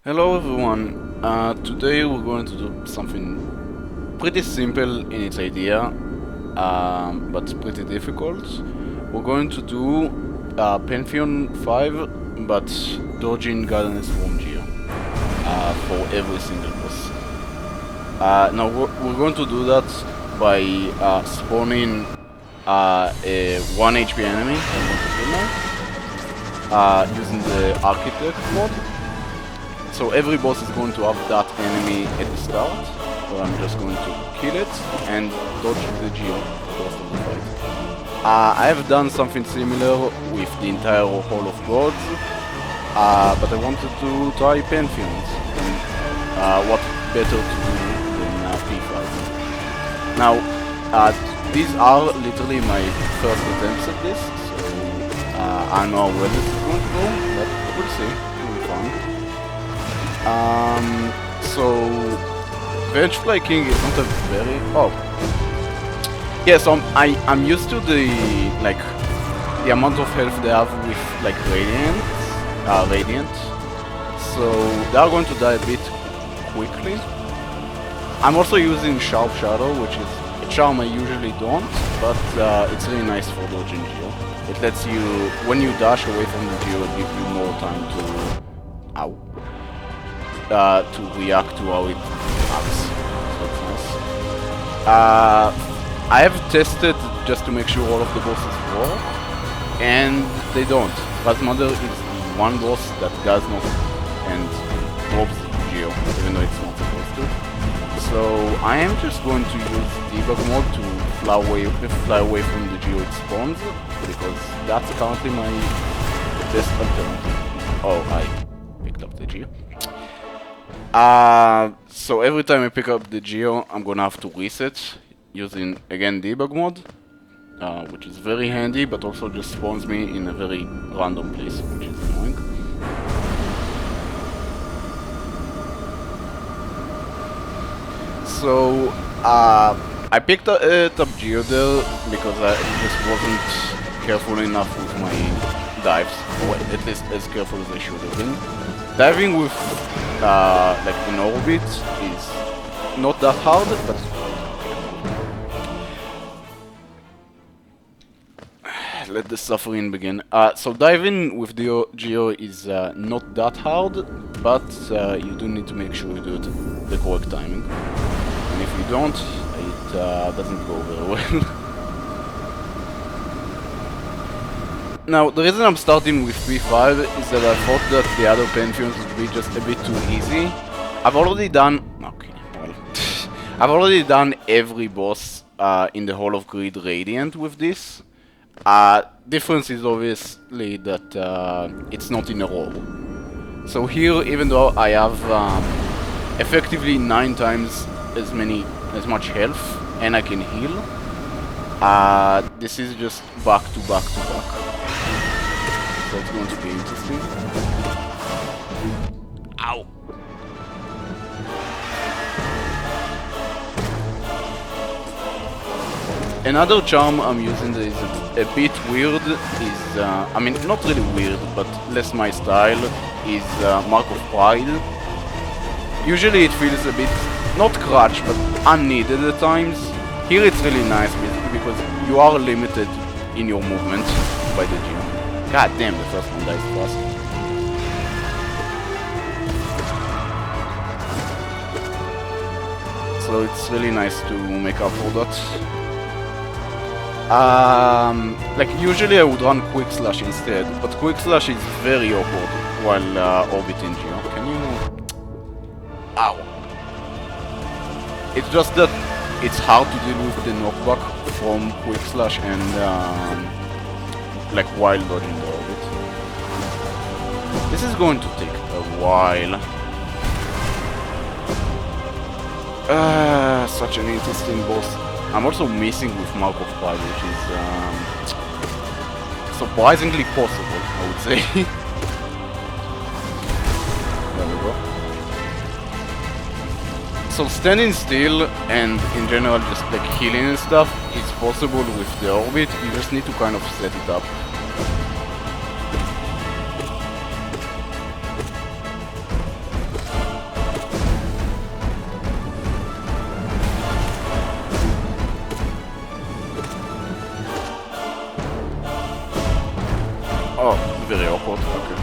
Hello everyone, today we're going to do something pretty simple in its idea, but pretty difficult. We're going to do Pantheon 5, but dodging guidance from Geo for every single boss. Now we're going to do that by spawning a 1 HP enemy, I'm going to do now, using the Architect mod. So every boss is going to have that enemy at the start, so I'm just going to kill it and dodge the Geo for the rest of the fight. I have done something similar with the entire Hall of Gods, but I wanted to try Pantheons, and what better to do than P5. Now, these are literally my first attempts at this, so I don't know where this is going to go, but we'll see, it'll be fun. So Vengefly King is not a very yeah, so I'm used to the amount of health they have with Radiant, so they are going to die a bit quickly. I'm also using Sharp Shadow, which is a charm I usually don't, but it's really nice for dodging Geo. It lets you, when you dash away from the Geo, it gives you more time to react to how it acts. So it's nice. I have tested just to make sure all of the bosses work, and they don't. Razmother is the one boss that does not and drops Geo, even though it's not supposed to. So I am just going to use debug mode to fly away from the Geo it spawns, because that's currently my best alternative. Oh, I picked up the Geo. So every time I pick up the Geo, I'm gonna have to reset using, again, debug mode, which is very handy, but also just spawns me in a very random place, which is annoying. So, I picked up Geo there because I just wasn't careful enough with my dives, or at least as careful as I should have been. Diving with in orbit is not that hard, but let the suffering begin. So diving with the Geo is not that hard, but you do need to make sure you do it the correct timing. And if you don't, it doesn't go very well. Now, the reason I'm starting with P5 is that I thought that the other Pantheons would be just a bit too easy. I've already done... okay, well... I've already done every boss in the Hall of Greed Radiant with this. Difference is obviously that it's not in a row. So here, even though I have effectively 9 times as much health, and I can heal, this is just back to back to back. So it's going to be interesting. Ow! Another charm I'm using that is a bit weird is, I mean, not really weird, but less my style, is Mark of Pride. Usually it feels a bit, not crutch, but unneeded at times. Here it's really nice because you are limited in your movement by the Geo. God damn, the first one dies fast. So it's really nice to make up for that. Usually I would run Quick Slash instead, but Quick Slash is very awkward while orbiting Geo. Can you... Ow! It's just that it's hard to deal with the knockback from Quick Slash and while dodging the orbit. This is going to take a while. Such an interesting boss. I'm also missing with Mark of Pride, which is surprisingly possible, I would say. There we go. So standing still and in general just healing and stuff is possible with the orbit. You just need to kind of set it up. very awkward. Okay.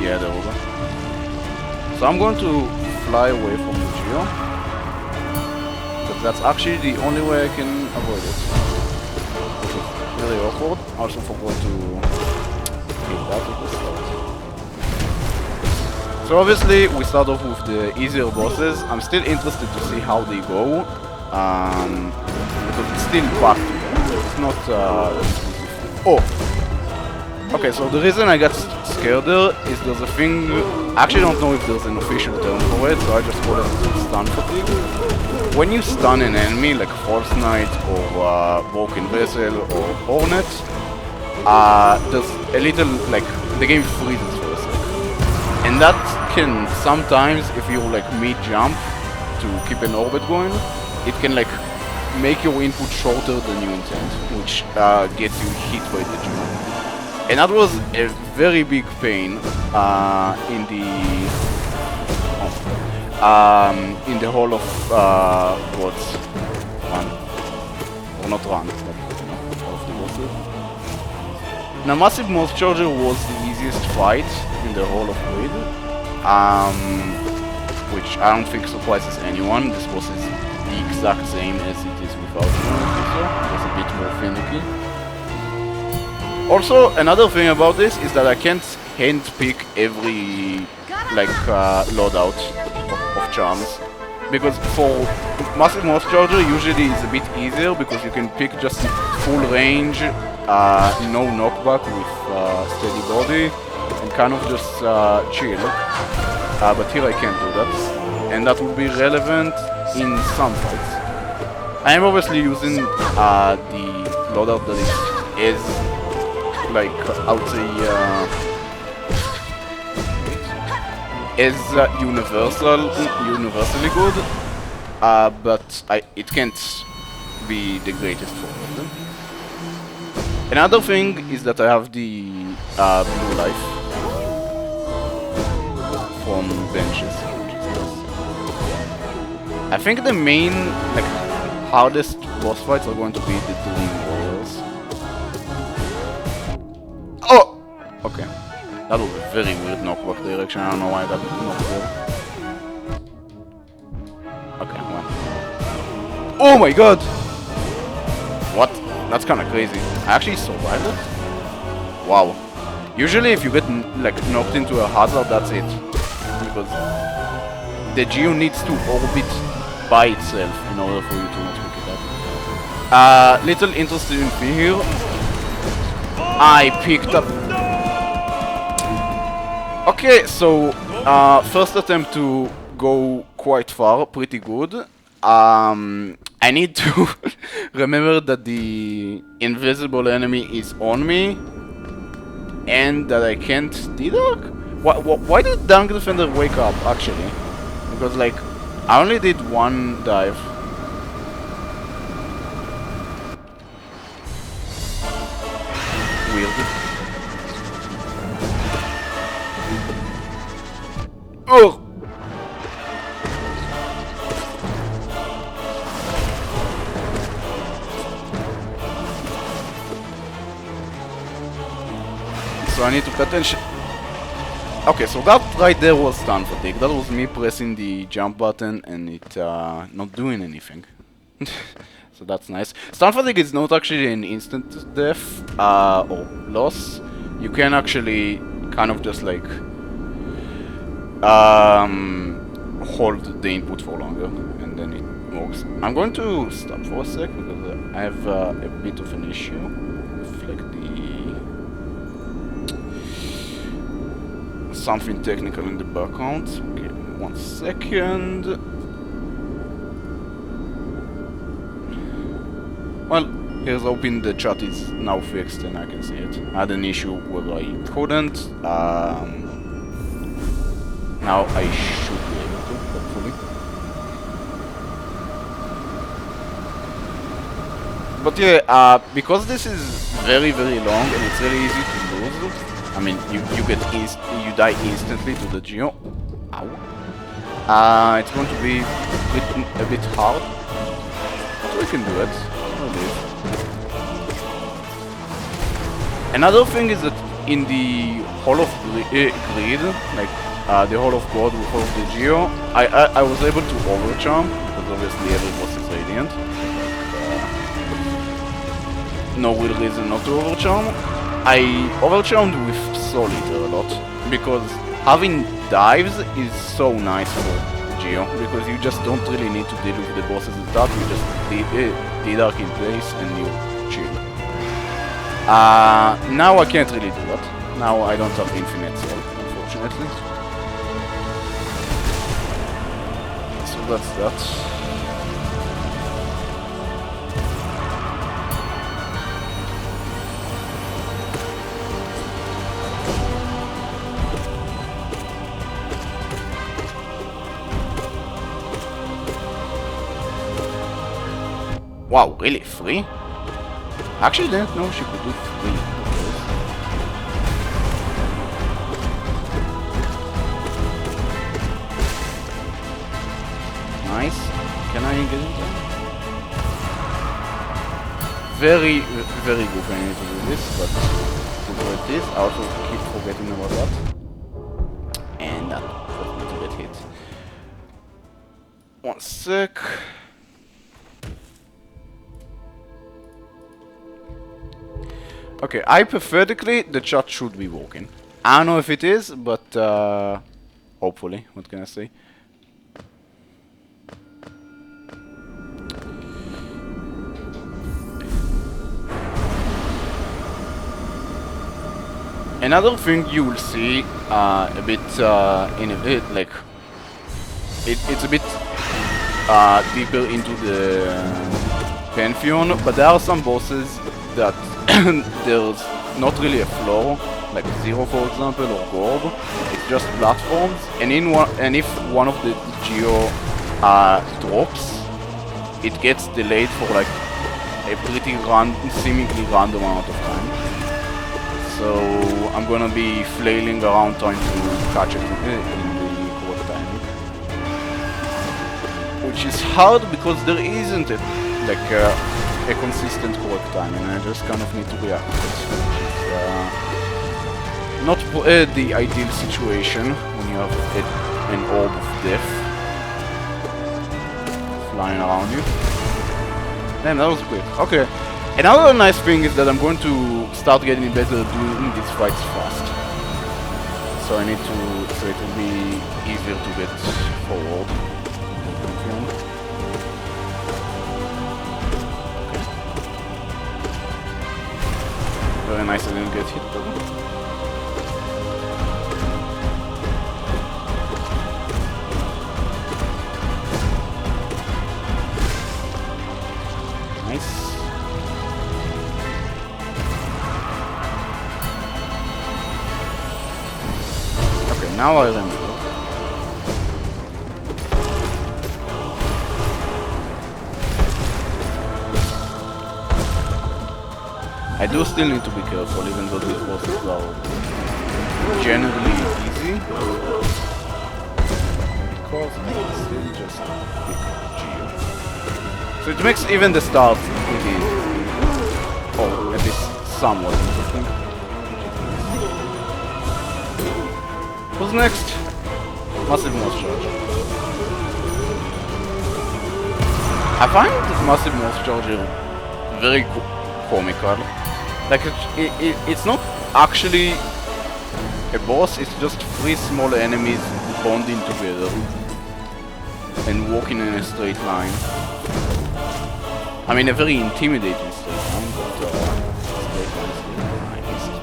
Yeah, there we go. So I'm going to fly away from the Geo. But that's actually the only way I can avoid it. Which is really awkward. I also forgot to kill that at the start. So obviously we start off with the easier bosses. I'm still interested to see how they go. Because it's still back to them. It's not oh! Okay, so the reason I got scared there is there's a thing. I actually don't know if there's an official term for it, so I just call it stun fatigue. When you stun an enemy, like False Knight or Broken Vessel or Hornet, there's a little, like, the game freezes for a sec. And that can sometimes, if you like mid-jump to keep an orbit going, it can like make your input shorter than you intend, which gets you hit by the jump. And that was a very big pain in the whole of what's run, or not run, but all of the bosses. Now, Massive Mouse Charger was the easiest fight in the whole of Greed, which I don't think surprises anyone. This boss is the exact same as it is without it. It's a bit more finicky. Also, another thing about this is that I can't handpick every like loadout of charms, because for Massive Mouse Charger usually it's a bit easier because you can pick just full range, no knockback with steady body, and kind of just chill. But here I can't do that, and that would be relevant in some fights. I am obviously using the loadout that is like, I would say, is universally good, but it can't be the greatest for them. Another thing is that I have the blue life from benches. I think the main, like, hardest boss fights are going to be the Doom Warriors. Oh! Okay. That was a very weird knockback direction. I don't know why I got knocked there. Okay, well. Oh my god! What? That's kinda crazy. I actually survived it? Wow. Usually if you get like knocked into a hazard, that's it. Because the Geo needs to orbit by itself in order for you to not pick it up. Little interesting thing here. I picked up... Okay, so first attempt to go quite far, pretty good. I need to remember that the invisible enemy is on me and that I can't D-Dark? Why did Dunk Defender wake up, actually? Because, like, I only did one dive. Weird. Oh! So I need to pay attention. Okay, so that right there was stun fatigue. That was me pressing the jump button and it not doing anything. So that's nice. Stun fatigue is not actually an instant death or loss. You can actually kind of just like hold the input for longer and then it works. I'm going to stop for a sec because I have a bit of an issue with like something technical in the background. Okay, 1 second. Well, here's hoping the chat is now fixed and I can see it. I had an issue where I couldn't. Now I should be able to, hopefully. But yeah, because this is very long and it's really easy to lose. I mean, you die instantly to the Geo. Ow. It's going to be a bit hard, but we can do it. Another thing is that in the Hall of Greed, like the Hall of God, Hall of the Geo, I was able to overcharm, because obviously every boss is radiant. No real reason not to overcharm. I overcharmed with Solid a lot, because having dives is so nice for Geo, because you just don't really need to deal with the bosses and stuff, you just D-Dark in place and you chill. Now I can't really do that. Now I don't have infinite soul, unfortunately. So that's that. Wow, really? 3? Actually, I didn't know she could do 3. Nice. Can I get in there? Very goofy I need to do this, but to do it is, I also keep forgetting about that. And that caused me to get hit. 1 sec. Okay, hypothetically, the chat should be working. I don't know if it is, but hopefully, what can I say? Another thing you will see a bit in a bit, like it's a bit deeper into the Pantheon, but there are some bosses that there's not really a floor, like Zero for example, or Gorb. It's just platforms, and if one of the Geo drops, it gets delayed for like a pretty seemingly random amount of time. So I'm gonna be flailing around trying to catch it in the correct timing, which is hard because there isn't a consistent correct time, and I just kind of need to react to it, which is not the ideal situation when you have an orb of death flying around you. Damn, that was quick. Okay, another nice thing is that I'm going to start getting better at doing these fights fast. So I need to, so it will be easier to get forward. Very nice, I didn't get hit though. Nice. Okay, now I remember. I do still need to be careful, even though these bosses are generally easy, because I still just pick Geo. So it makes even the start pretty easy, or at least somewhat interesting. Who's next? Massive Mouse Charge. I find Massive Mouse Charger very comical. Like it's not actually a boss, it's just 3 small enemies bonding together and walking in a straight line. I mean, a very intimidating straight line, but straight line is still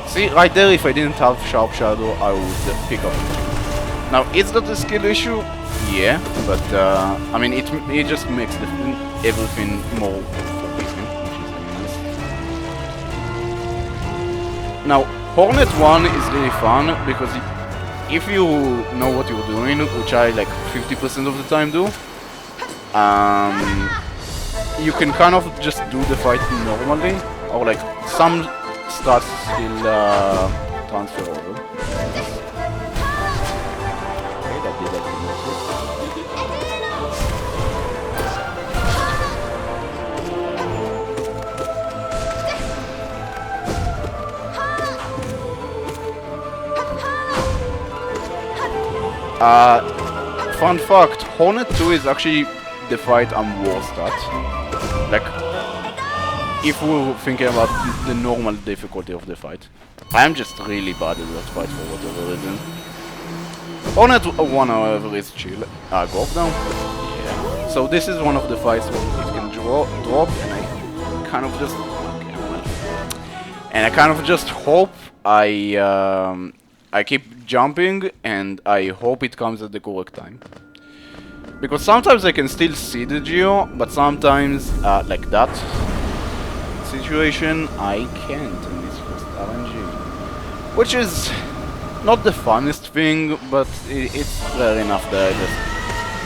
nice. See, right there, if I didn't have Sharp Shadow, I would pick up. Now, is that a skill issue? Yeah, but I mean, it just makes everything more forgiving, which is very nice. Now, Hornet 1 is really fun because if you know what you're doing, which I like 50% of the time do, you can kind of just do the fight normally, or like stats still transfer over. Okay, that did that mostly. Fun fact, Hornet 2 is actually the fight I'm worst at. Like, if we're thinking about the normal difficulty of the fight. I'm just really bad at that fight for whatever reason. Hornet 1, however, is chill. Go up now? Yeah. So this is one of the fights where it can drop, and I kind of just... Okay, well. And I kind of just hope I keep jumping, and I hope it comes at the correct time. Because sometimes I can still see the Geo, but sometimes, like that situation, I can't, and it's just RNG. Which is not the funnest thing, but it's rare enough that I just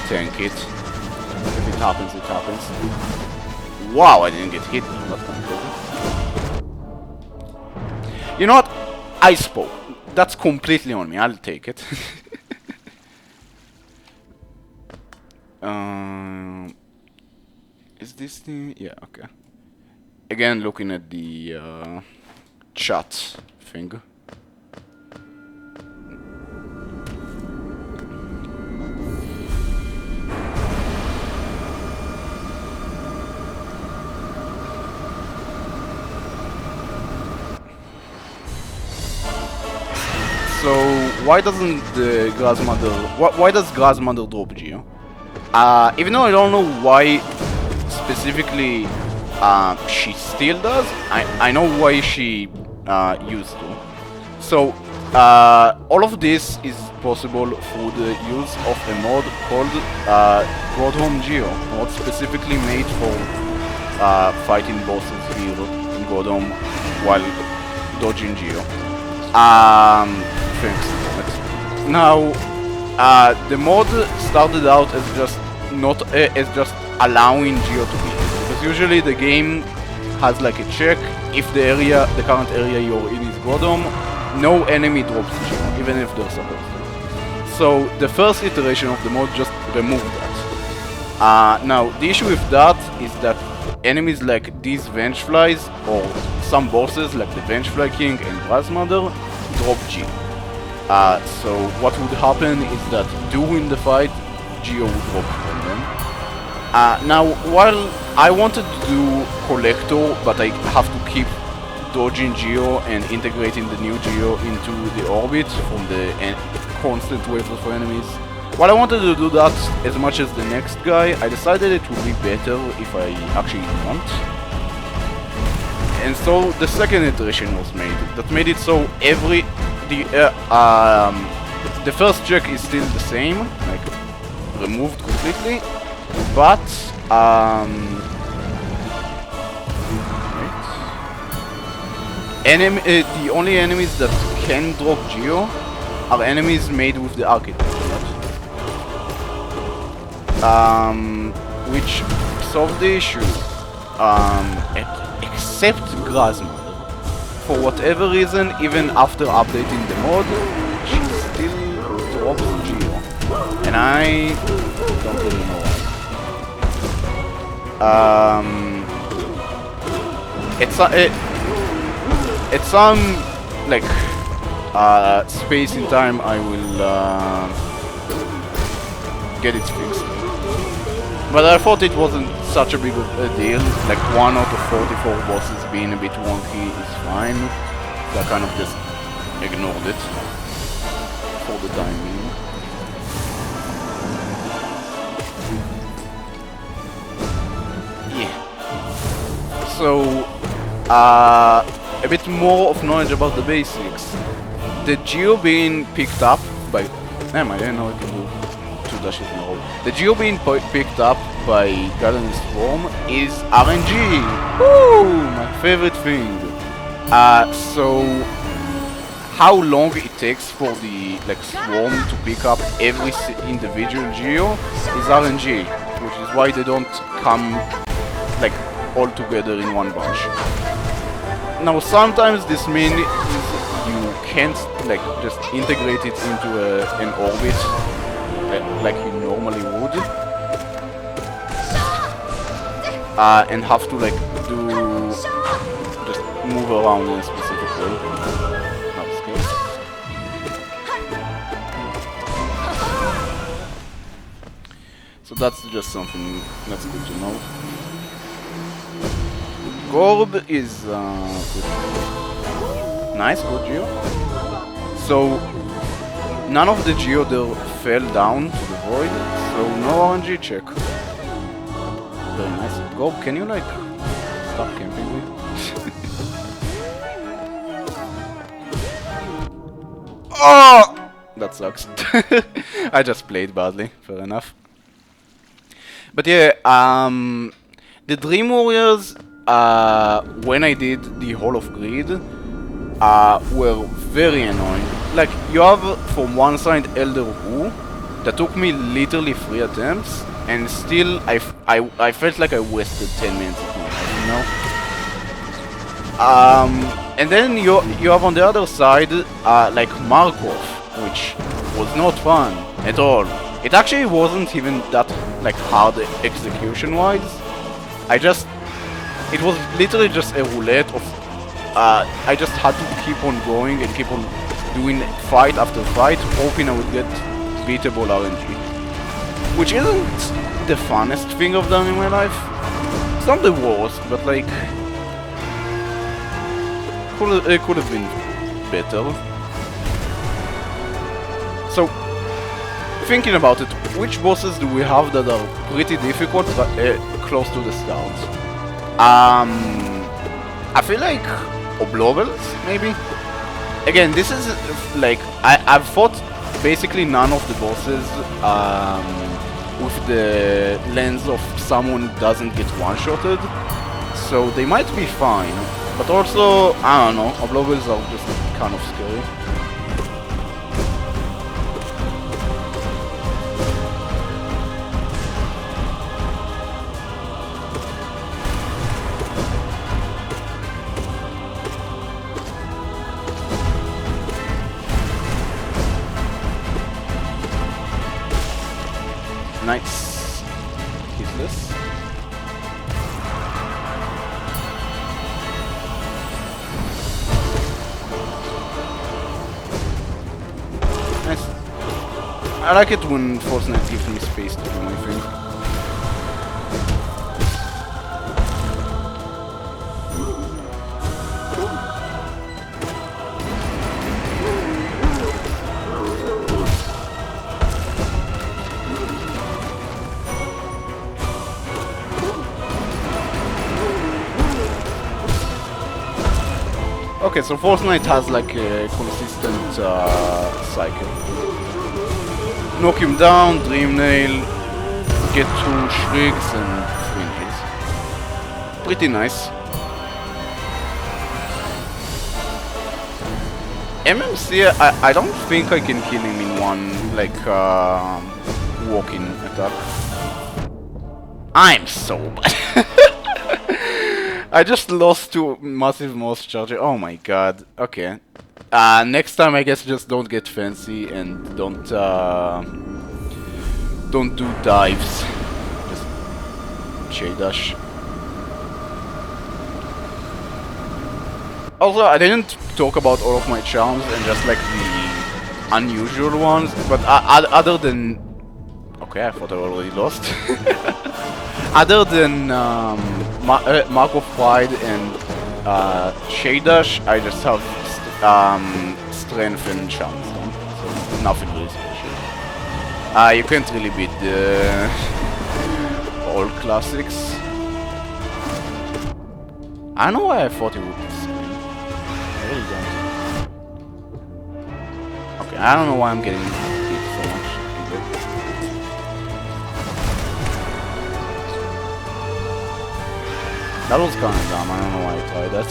tank it. If it happens, it happens. Wow, I didn't get hit. That's kind of crazy. You know what? I spoke. That's completely on me. I'll take it. Is this the... Yeah, okay. Again, looking at the chat thing. So why doesn't the Grasmother... Why does Grasmother drop Geo? Even though I don't know why specifically she still does, I know why she used to. So all of this is possible through the use of a mod called Godhome Geo, mod specifically made for fighting bosses here in Godhome while dodging Geo. Thanks. Now, the mod started out as just not as just allowing Geo to be hit, because usually the game has like a check: if the current area you're in is Godhome, no enemy drops Geo, even if they're supposed to. So the first iteration of the mod just removed that. Now the issue with that is that enemies like these Vengeflies or some bosses like the Vengefly King and Grasmother drop Geo. So what would happen is that during the fight, Geo would drop from them. Now, while I wanted to do Collector, but I have to keep dodging Geo and integrating the new Geo into the orbit from the constant wave of enemies. While I wanted to do that as much as the next guy, I decided it would be better if I actually don't. And so the second iteration was made, that made it so the first check is still the same, like removed completely, but the only enemies that can drop Geo are enemies made with the arcade which solved the issue, except Grasmother. For whatever reason, even after updating the mod, she still drops Geo, and I don't really know why. At some like space in time, I will get it fixed. But I thought it wasn't such a big of a deal, like 1 out of 44 bosses being a bit wonky is fine, so I kind of just ignored it for the time being. Yeah. So, a bit more of knowledge about the basics. The Geo being picked up by... Damn, I didn't know I could do 2 dashes in a row. The Geo being picked up by Garden Swarm is RNG! Woo! My favorite thing. So how long it takes for the swarm to pick up every individual Geo is RNG, which is why they don't come all together in one bunch. Now sometimes this means you can't like just integrate it into an orbit like you normally would, and have to like just move around in a specific way. That's good. So that's just something that's good to know. Gorb is good. Nice, good Geo. So none of the Geoder fell down to the void, so no RNG check. Very nice. Gorb, can you like stop camping me? Oh! That sucks. I just played badly, fair enough. But yeah, the Dream Warriors, when I did the Hall of Greed, were very annoying. Like, you have from one side Elder Wu, that took me literally 3 attempts, and still I felt like I wasted 10 minutes of my life, you know? And then you have on the other side, like Markov, which was not fun at all. It actually wasn't even that like hard execution-wise. It was literally just a roulette of, I just had to keep on going and keep on doing fight after fight, hoping I would get beatable RNG. Which isn't the funnest thing I've done in my life. It's not the worst, but like, it could have been better. So, thinking about it, which bosses do we have that are pretty difficult but close to the start? I feel like Oblobels, maybe? Again, this is like, I've fought basically none of the bosses with the lens of someone who doesn't get one-shotted, so they might be fine, but also, I don't know, Oblobels are just kind of scary. Nice. Hitless. Nice. I like it when Fortnite gives me space to do my thing. Okay, so Fortnite has like a consistent cycle. Knock him down, Dream Nail, get 2 Shrieks and 3 hits. Pretty nice. MMC, I don't think I can kill him in one, like, walk-in attack. I'm so bad. I just lost to Massive Mouse Charger. Oh my god. Okay. Next time I guess just don't get fancy and don't do dives. Just shade dash. Also, I didn't talk about all of my charms and just like the unusual ones, but other than... Okay, I thought I already lost. Other than Mark of Pride and Shade Dash, I just have Strength and Charms, so nothing really special. You can't really beat the old classics. I don't know why I thought it would be screen. I really don't. Okay, I don't know why I'm getting hit so much either. That was kind of dumb, I don't know why I tried that.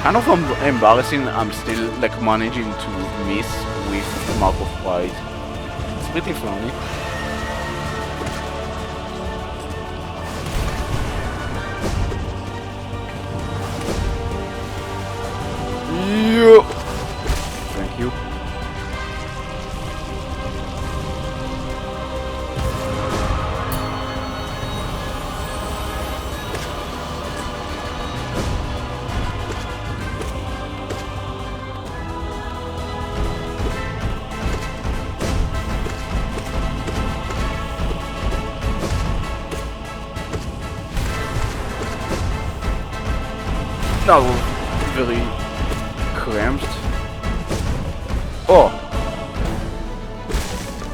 Kind of embarrassing, I'm still like managing to miss with Mark of Pride. It's pretty funny. That was very cramped. Oh!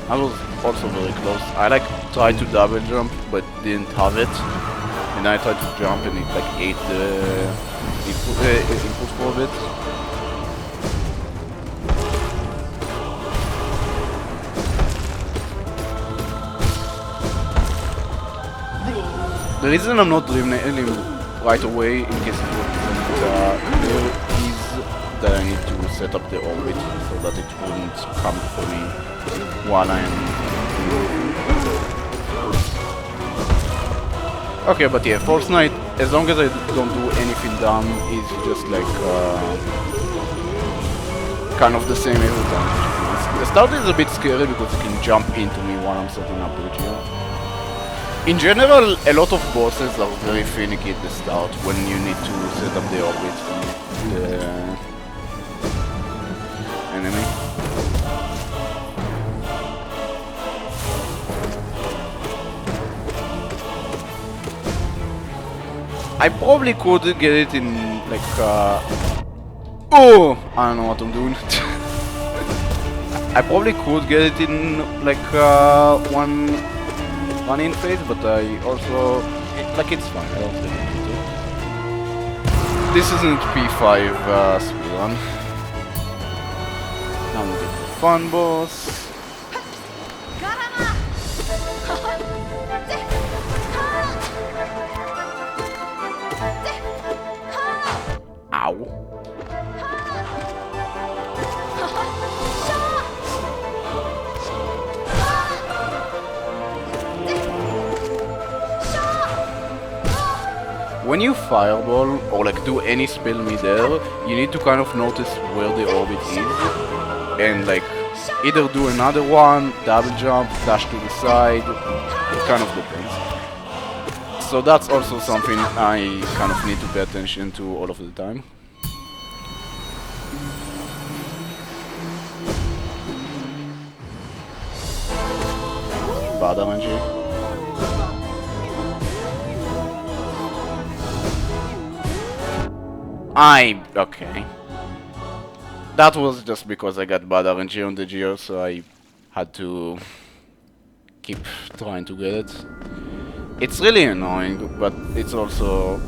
That was also very close. I like tried to double jump but didn't have it. And I tried to jump and it like ate the input for a bit. The reason I'm not doing it right away in case it wasn't clear is that I need to set up the orbit so that it wouldn't come for me while I'm okay, but yeah, Force Knight, as long as I don't do anything dumb, is just like kind of the same every time. The start is a bit scary because it can jump into me while I'm setting up the geo. In general, a lot of bosses are very finicky at the start when you need to set up the orbit for the enemy. I probably could get it in like oh, I don't know what I'm doing. I probably could get it in like one in phase, but I also like it's fine. I don't really need to. This isn't P5 speedrun. Now we get the fun boss. Ow. When you fireball or like do any spell mid-air, you need to kind of notice where the orbit is and like either do another one, double jump, dash to the side, it kind of depends. So that's also something I kind of need to pay attention to all of the time. Bad RNG. Okay. That was just because I got bad RNG on the Geo, so I had to keep trying to get it. It's really annoying, but it's also...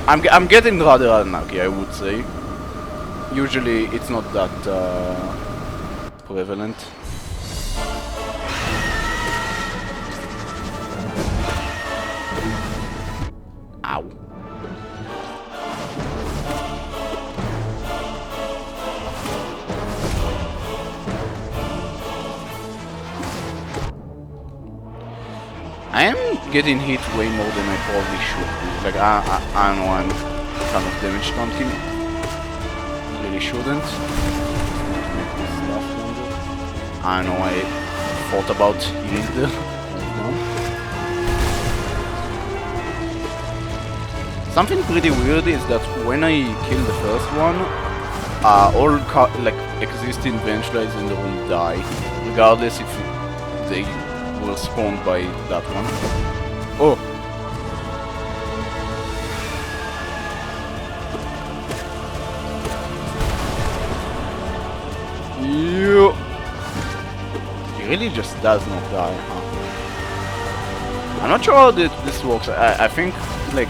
I'm getting rather unlucky, I would say. Usually it's not that prevalent. Ow. I am getting hit way more than I probably should be. Like, I know I'm kind of damage stunting. Really shouldn't. I know I thought about healing there. Something pretty weird is that when I kill the first one, all existing bench guys in the room die, regardless if they were spawned by that one. Oh! You. He really just does not die, huh? I'm not sure how this works. I think like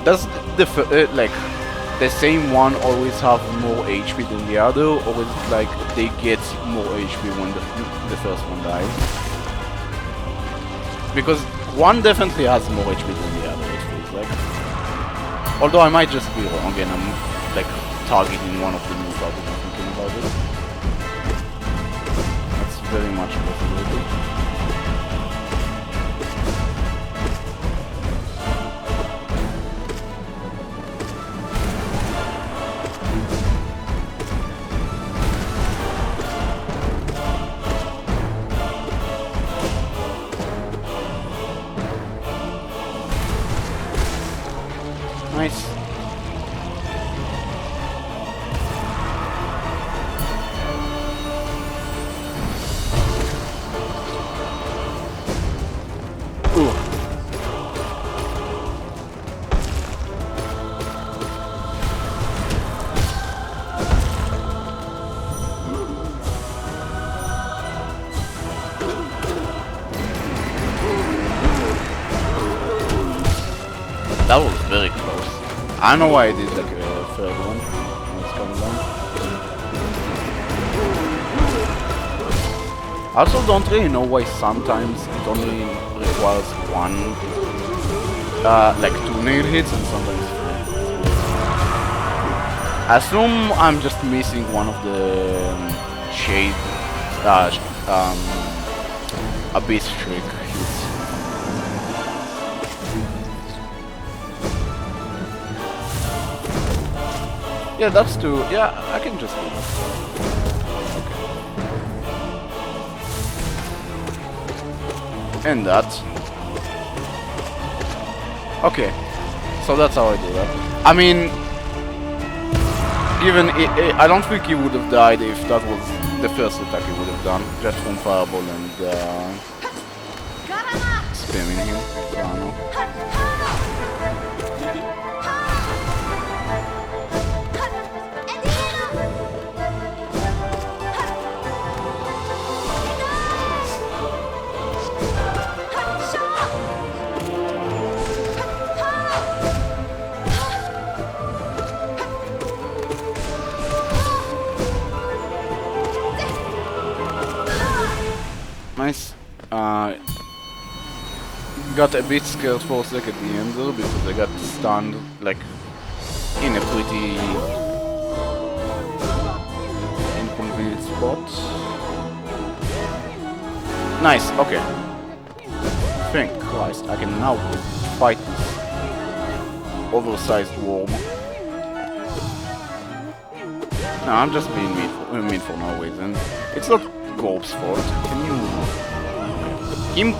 does the same one always have more HP than the other, or is it like they get more HP when the first one dies? Because one definitely has more HP than the other, it feels like. Although I might just be wrong and I'm like targeting one of the moves out of thinking about it. That's very much a possibility. Nice. Ooh. That was very close. I don't know why I did like a third one. It's coming down. I also don't really know why sometimes it only requires one, like 2 nail hits and sometimes 3. I assume I'm just missing one of the shade, abyss trick hits. Yeah, that's 2. Yeah, I can just do that. And that. Okay, so that's how I do that. I mean, given I don't think he would have died if that was the first attack he would have done, just from fireball and spamming him. So I don't know. Nice. Got a bit scared for a second at the end though, because I got stunned like in a pretty inconvenient spot. Nice, okay. Thank Christ, I can now fight this oversized worm. No, I'm just being mean for no reason. It's not Gorp's fault. Can you... Him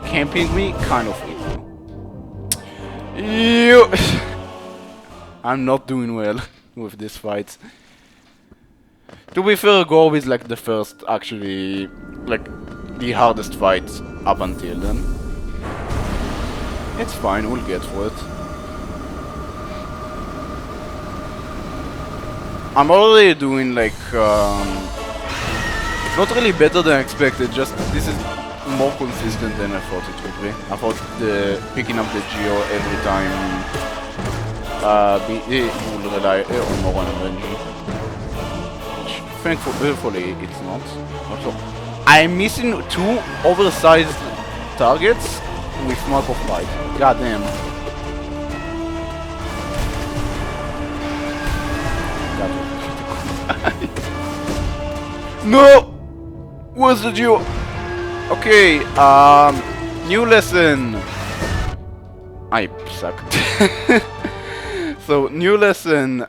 camping me? Kind of evil. I'm not doing well with this fight. To be fair, Gorp is like the first, actually, like, the hardest fight up until then. It's fine, we'll get through it. I'm already doing like, not really better than expected, just this is more consistent than I thought it would be. I thought picking up the Geo every time will rely on more on energy. Which, thankfully, it's not. Also, I'm missing 2 oversized targets with Mark of Light. Goddamn. No! Where's the Geo? Okay, new lesson. I sucked. So, new lesson,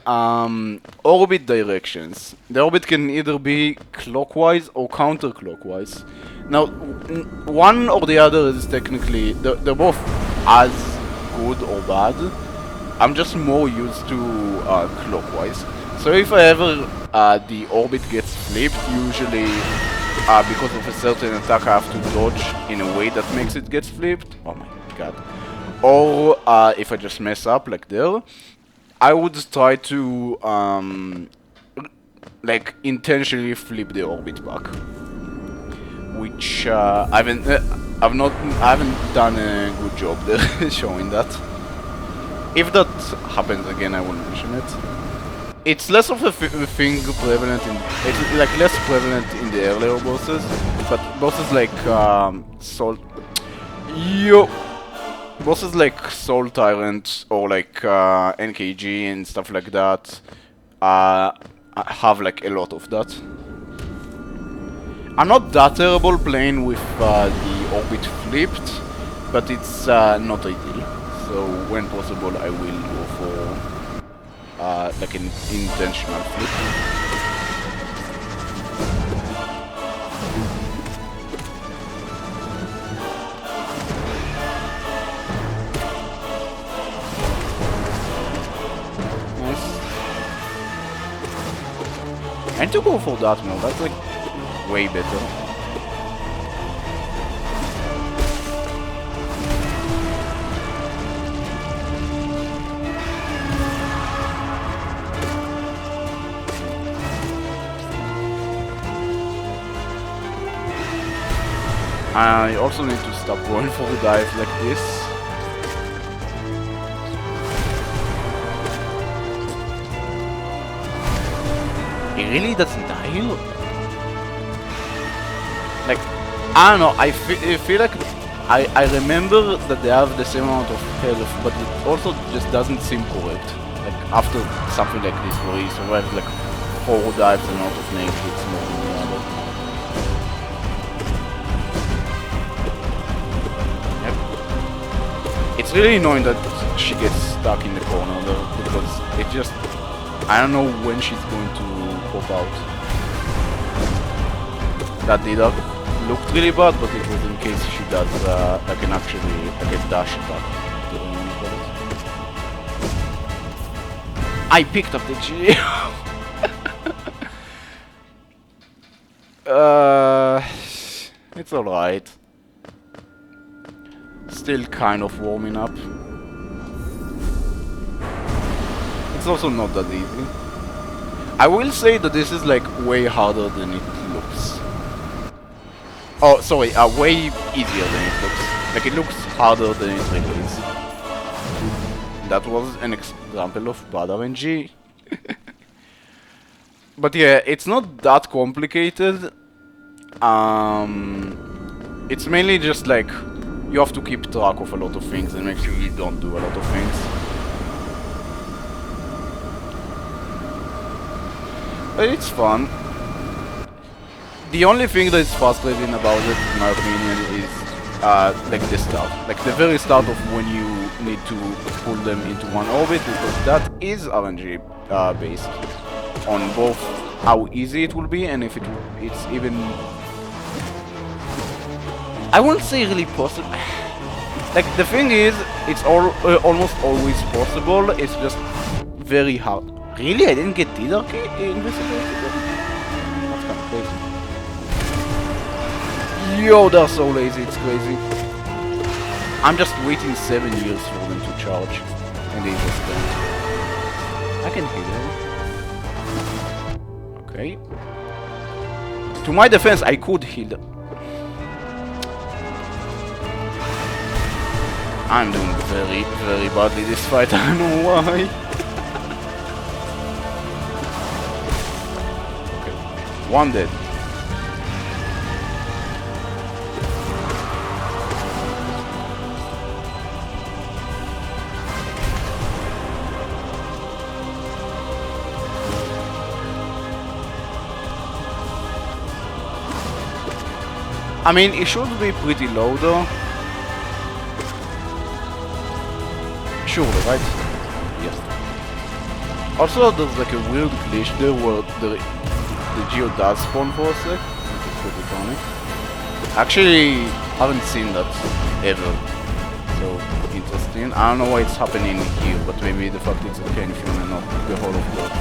orbit directions. The orbit can either be clockwise or counterclockwise. Now, one or the other is technically, they're both as good or bad. I'm just more used to clockwise. So if I ever the orbit gets flipped, usually because of a certain attack I have to dodge in a way that makes it get flipped. Oh my god. Or if I just mess up like there, I would try to like intentionally flip the orbit back. Which I haven't done a good job there showing that. If that happens again, I will mention it. It's less of a thing prevalent in, it's like less prevalent in the earlier bosses, but bosses like bosses like Soul Tyrant or like NKG and stuff like that have like a lot of that. I'm not that terrible playing with the orbit flipped, but it's not ideal. So when possible, I will go for like an intentional flip. Nice. And to go for that move, that's like way better. I also need to stop going for the dive like this. He really doesn't die here? Like, I don't know, I feel like I remember that they have the same amount of health, but it also just doesn't seem correct. Like, after something like this where he survived like 4 dives and out of name hits more than normal. Yep. It's really annoying that she gets stuck in the corner though, because it just... I don't know when she's going to pop out. That did looked really bad, but it was in case she does like an actually like a dash attack. I picked up the G. It's alright. Still kind of warming up. It's also not that easy. I will say that this is like way harder than it looks. Oh, sorry, way easier than it looks. Like, it looks harder than it really is. That was an example of bad RNG. But yeah, it's not that complicated. It's mainly just like, you have to keep track of a lot of things and make sure you don't do a lot of things. But it's fun. The only thing that is frustrating about it, in my opinion, is like the start. Like the very start of when you need to pull them into one orbit, because that is RNG based on both how easy it will be and if it's even... I won't say really possible. Like the thing is, it's almost always possible, it's just very hard. Really? I didn't get either invisibility? That's kind of crazy. Yo, they're so lazy, it's crazy. I'm just waiting 7 years for them to charge. And they just don't. I can hit them. Okay. To my defense, I could heal them. I'm doing very, very badly this fight, I don't know why. Okay. One dead. I mean, it should be pretty low though. Surely, right? Yes. Also, there's like a weird glitch there where the Geo does spawn for a sec, which is pretty funny. Actually, haven't seen that ever. So, interesting. I don't know why it's happening here, but maybe the fact it's the Pantheon and not the whole of that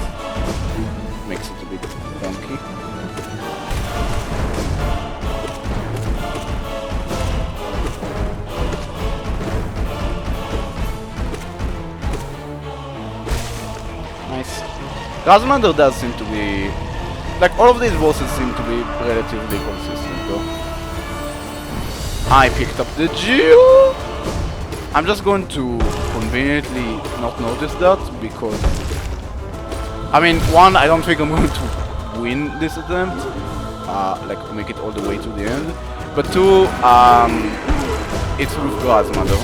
makes it a bit wonky. Nice. Razmander does seem to be... like, all of these bosses seem to be relatively consistent, though. I picked up the Geo! I'm just going to conveniently not notice that, because... I mean, one, I don't think I'm going to win this attempt. Like, make it all the way to the end. But two, it's with Razmander.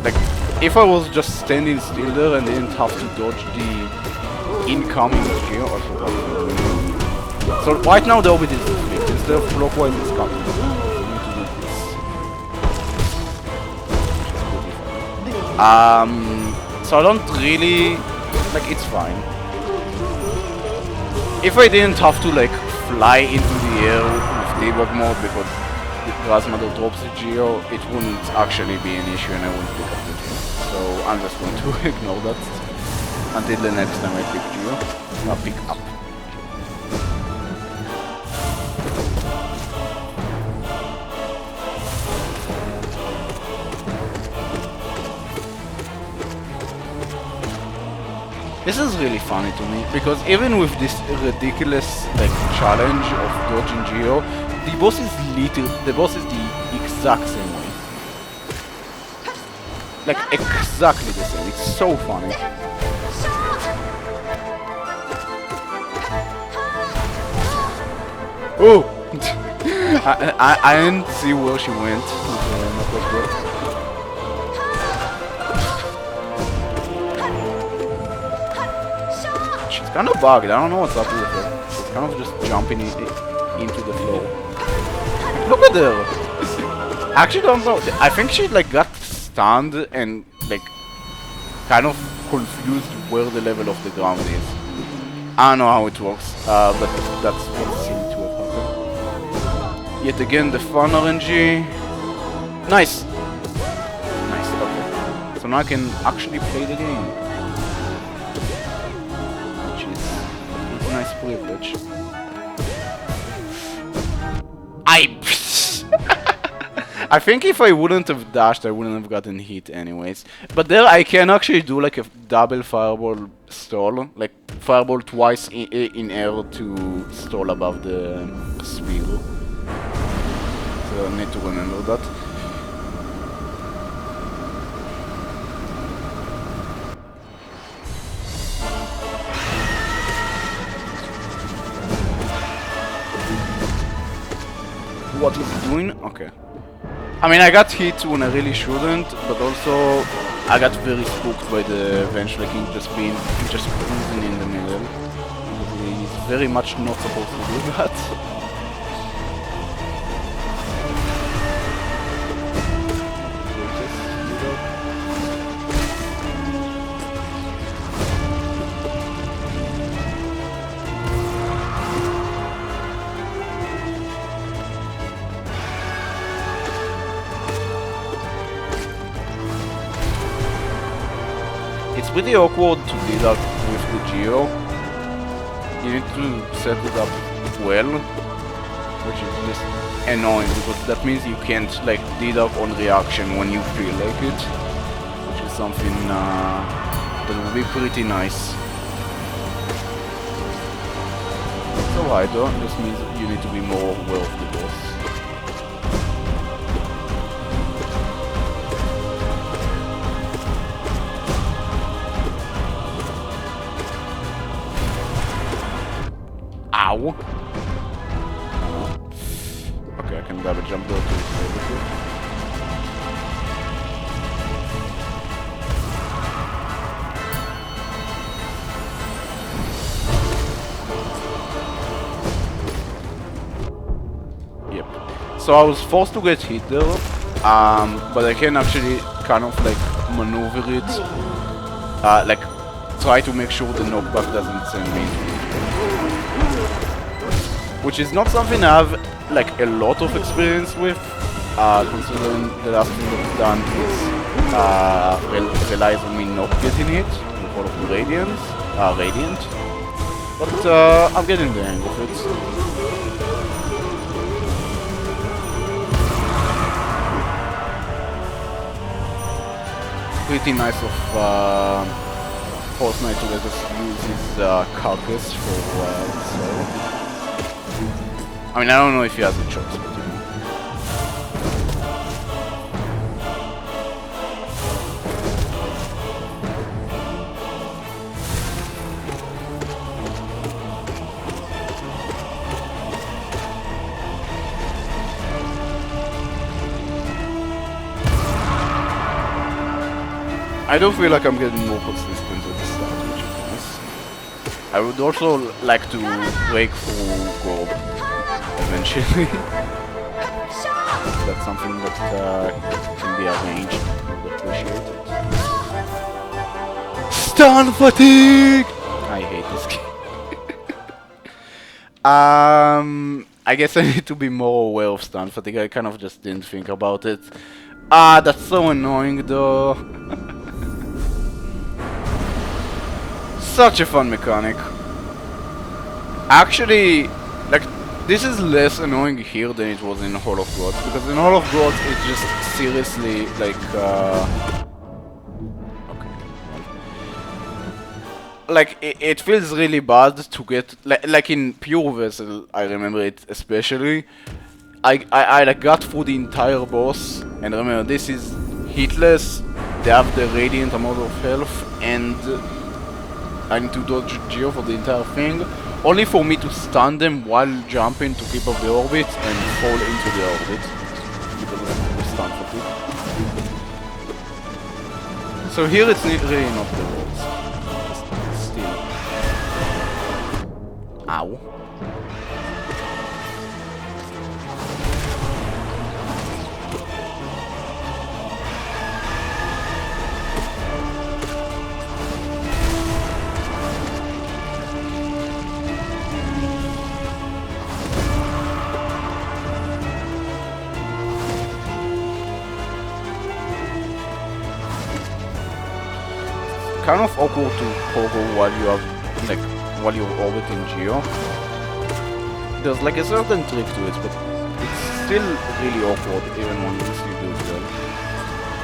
Like, if I was just standing still there and didn't have to dodge the incoming Geo, so right now the orbit is flipped, instead of clockwise it's counter. So we need to do this. So I don't really... like, it's fine. If I didn't have to like fly into the air with debug mode because the Razmander drops the Geo, it wouldn't actually be an issue and I wouldn't pick up the Geo. So I'm just going to ignore that until the next time I pick Geo. I'll pick up. This is really funny to me, because even with this ridiculous like challenge of dodging Geo, the boss is the exact same way. Like exactly the same. It's so funny. Oh! I didn't see where she went. She's kind of bugged. I don't know what's up with her. She's kind of just jumping into the floor. Look at her! I actually don't know. I think she like got stunned and like kind of confused where the level of the ground is. I don't know how it works, but that's what seemed to have happened. Yet again, the fun RNG. Nice! Nice, okay. So now I can actually play the game. Which is a nice privilege. I think if I wouldn't have dashed, I wouldn't have gotten hit anyways. But there I can actually do like a double fireball stall. Like fireball twice in air to stall above the spear. So I need to remember that. What is he doing? Okay. I mean, I got hit when I really shouldn't, but also I got very spooked by the Vengeful King just cruising in the middle. He's very much not supposed to do that. It's pretty awkward to do that with the Geo. You need to set it up well, which is just annoying because that means you can't like deduct on reaction when you feel like it, which is something that would be pretty nice. It's alright though, this means you need to be more aware of the boss. Ow! Okay, I can grab a jump though to save it. Yep. So I was forced to get hit there, but I can actually kind of like maneuver it, like try to make sure the knockback doesn't send me into it. Which is not something I have like a lot of experience with, considering the last thing I've done is relies on me not getting hit with all of the Radiant. But I'm getting the hang of it. Pretty nice of Force Knight to let us use his carcass for soul. I mean, I don't know if he has a choice, but you know. I do feel like I'm getting more consistent at the start, which is nice. I would also like to break through Gorb eventually. That's something that can be arranged. I would appreciate it. Stun fatigue! I hate this game. I guess I need to be more aware of stun fatigue. I kind of just didn't think about it. That's so annoying though. Such a fun mechanic. Actually, like, this is less annoying here than it was in Hall of Gods, because in Hall of Gods it's just seriously like like it feels really bad to get like in Pure Vessel. I remember it especially. I like got through the entire boss, and remember this is hitless. They have the radiant amount of health, and I need to dodge Geo for the entire thing. only for me to stun them while jumping to keep up the orbit and fall into the orbit because of the stun fatigue. So here it's really not the worst. Still. Ow. Kind of awkward to pogo while you have, like, while you're orbiting Geo. There's like a certain trick to it, but it's still really awkward even when you do it well.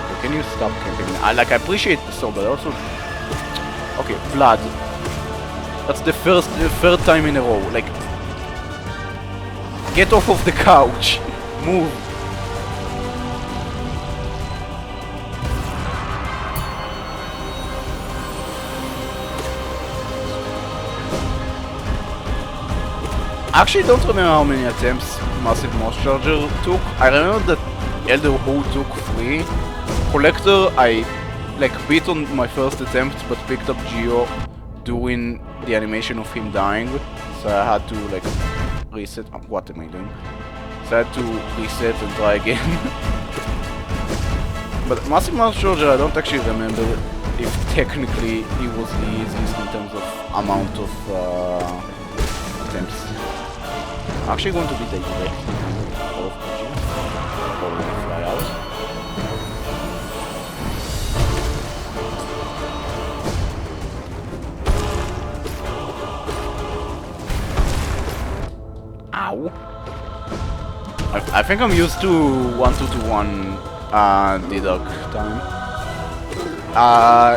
So can you stop camping? I appreciate the song, but also, okay, blood. That's the third time in a row. Like, get off of the couch, move. I actually don't remember how many attempts Massive Moss Charger took. I remember that Elder Who took 3. Collector, I like beat on my first attempt, but picked up Geo doing the animation of him dying. So I had to like reset. What am I doing? So I had to reset and try again. But Massive Moss Charger, I don't actually remember if technically he was the easiest in terms of amount of attempts. I'm actually going to be the direct of Geo or fly out. Ow! I think I'm used to 1-2-1 D-Dog time.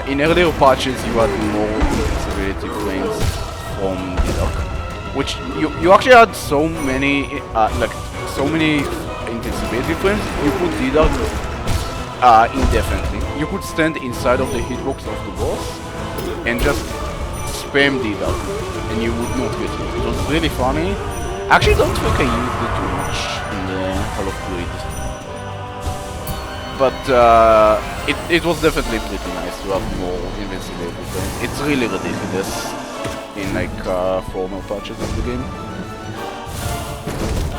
In earlier patches you had more invincibility frames from D-Dog, which you actually had so many invincibility frames. You could D-Dog indefinitely. You could stand inside of the hitbox of the boss and just spam D-Dog and you would not get hit. It was really funny. I actually don't think I used it too much in the Pantheon of Greed. But it was definitely pretty nice to have more invincibility frames. It's really ridiculous in like former patches of the game.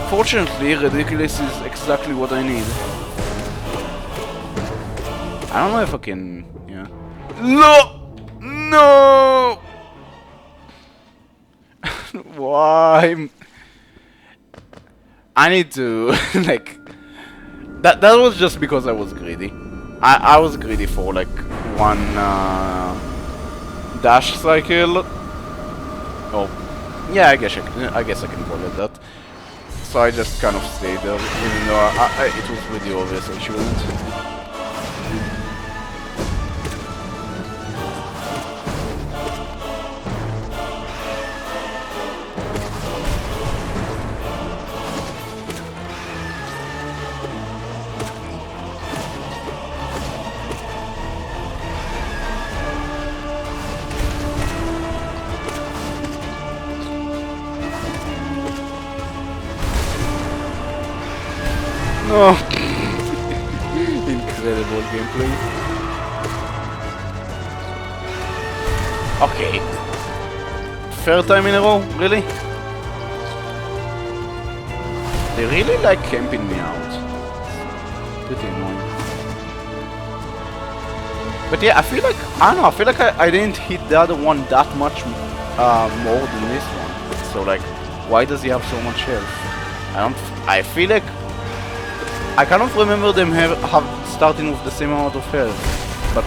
Fortunately, ridiculous is exactly what I need. I don't know if I can, yeah. No! Why? I need to, like... That was just because I was greedy. I was greedy for like one dash cycle. Oh, yeah, I guess I can call it that. So I just kind of stayed there, even though it was really obvious I shouldn't. Oh, incredible gameplay. Okay. Third time in a row, really? They really like camping me out. Pretty annoying. But yeah, I feel like, I don't know, I feel like I didn't hit the other one that much more than this one. So like, why does he have so much health? I feel like I kind of remember them starting with the same amount of health, but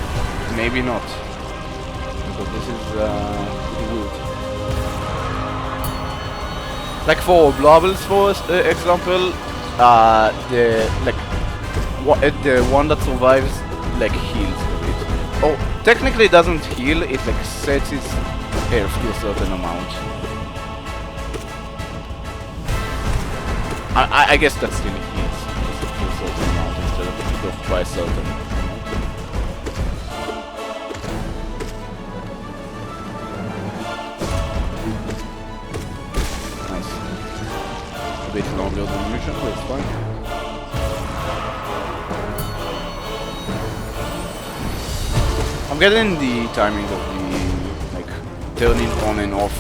maybe not, because this is pretty weird. Like for Blobbles, for example, the one that survives like heals a bit. Oh, technically it doesn't heal; it like sets its health to a certain amount. I guess that still heals. By certain. I'm getting the timing of the like turning on and off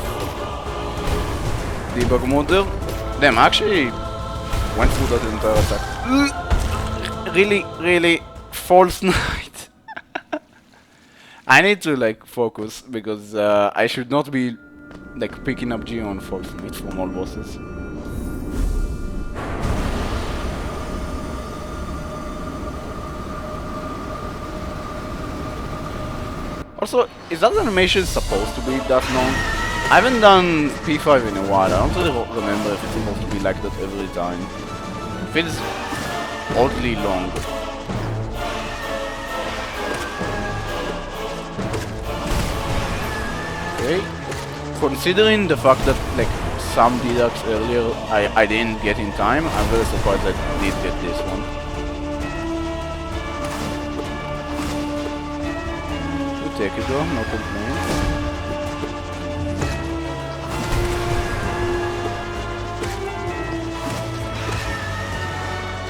the bug mode there. Damn, I actually went through that entire attack. Really false knight. I need to like focus because I should not be like picking up Geo on false knight from all bosses. Also, is that animation supposed to be that long? I haven't done P5 in a while. I don't really remember if it's supposed to be like that every time. It feels oddly long. Okay. Considering the fact that like some deducts earlier I didn't get in time, I'm very surprised I did get this one. Take it though, no complaints.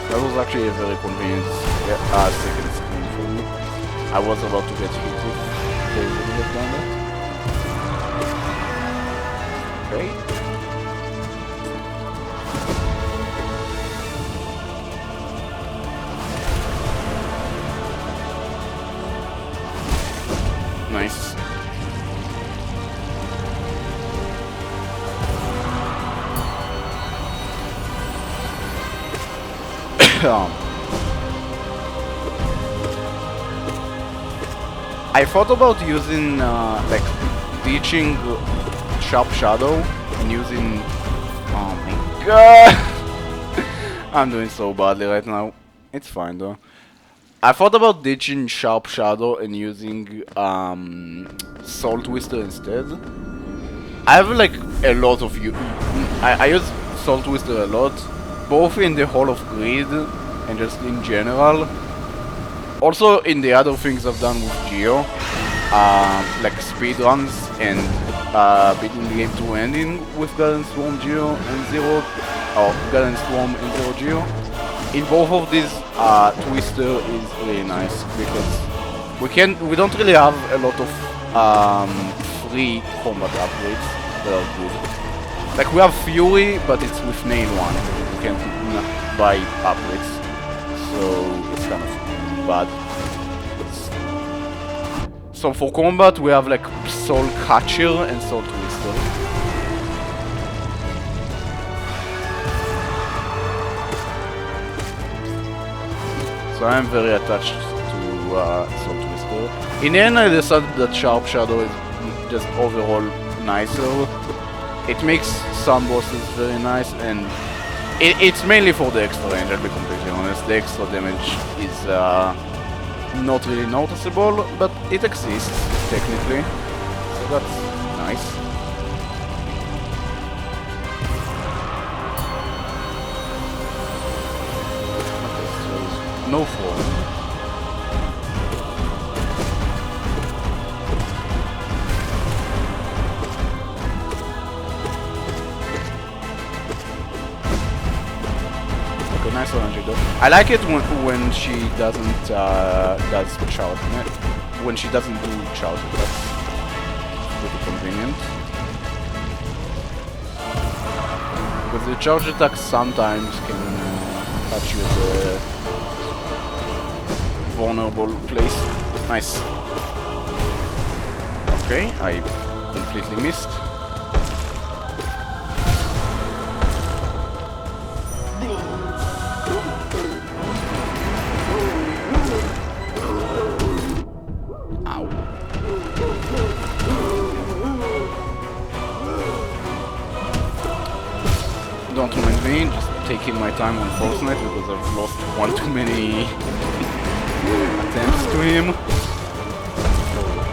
That was actually a very convenient second screen for me. I was about to get hit if they wouldn't have done that. Okay. Nice. I thought about using like ditching Sharp Shadow and using. Oh my god! I'm doing so badly right now. It's fine though. I thought about ditching Sharp Shadow and using Soul Twister instead. I have like a lot of I use Soul Twister a lot, both in the Hall of Greed and just in general. Also in the other things I've done with Geo, like speedruns and beating the game to ending with Garden Swarm Geo and Zero, or Garden Swarm and Zero Geo. In both of these, Twister is really nice because we don't really have a lot of free combat upgrades that are good. Like we have Fury, but it's with Nail 1. You can't buy upgrades, so it's kind of bad. So for combat, we have like Soul Catcher and Soul Twister. So I am very attached to Soul Twister. In the end, I decided that Sharp Shadow is just overall nicer. It makes some bosses very nice, and it's mainly for the extra range, I'll be completely honest. The extra damage is not really noticeable, but it exists, technically. So that's nice. No fall. Okay, nice RNG though. I like it when she doesn't does charge. When she doesn't do charge, that's pretty convenient. Because the charge attack sometimes can touch you with vulnerable place. Nice. Okay, I completely missed. Ow. Don't mind me, just taking my time on Fortnite because I've lost one too many attempts to him.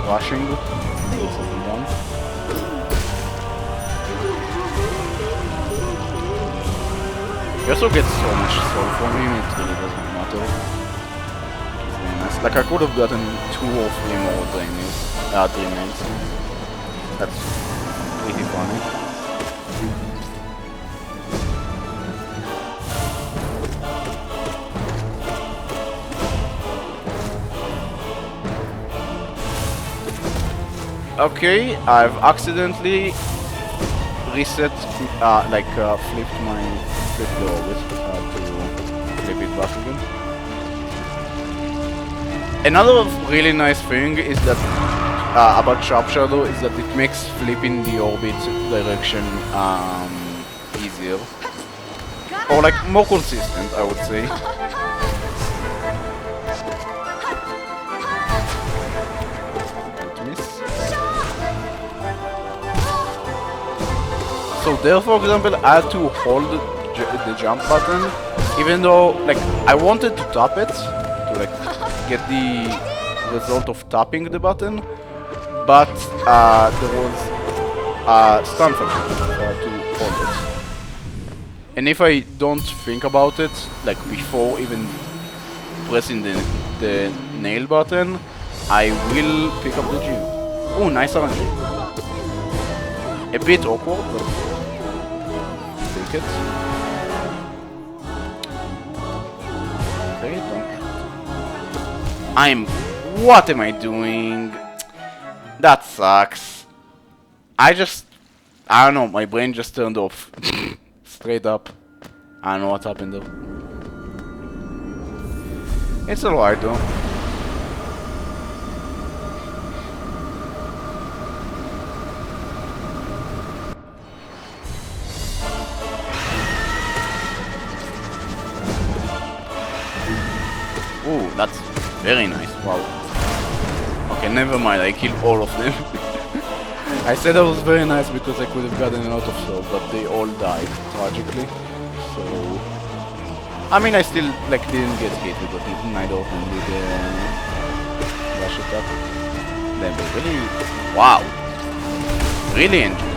Rushing. He also gets so much soul from him, it really doesn't matter. It's very nice. Like I could have gotten 2 or 3 more teammates. That's pretty funny. Okay, I've accidentally reset, flipped the orbit to flip it back again. Another really nice thing is that about Sharp Shadow is that it makes flipping the orbit direction easier, or like more consistent, I would say. So there, for example, I had to hold the jump button, even though like I wanted to tap it to like get the result of tapping the button, but there was a stun function to hold it. And if I don't think about it, like before even pressing the nail button, I will pick up the geo. Oh, nice RNG. A bit awkward, but take it. Okay, don't. What am I doing? That sucks. I don't know, my brain just turned off. Straight up. I don't know what happened though. It's alright though. Ooh, that's very nice. Wow. Okay, never mind. I killed all of them. I said that was very nice because I could have gotten a lot of souls, but they all died tragically. So, I mean, I still like didn't get hit because neither of them did rush attack. Then they really, wow, really enjoyed that.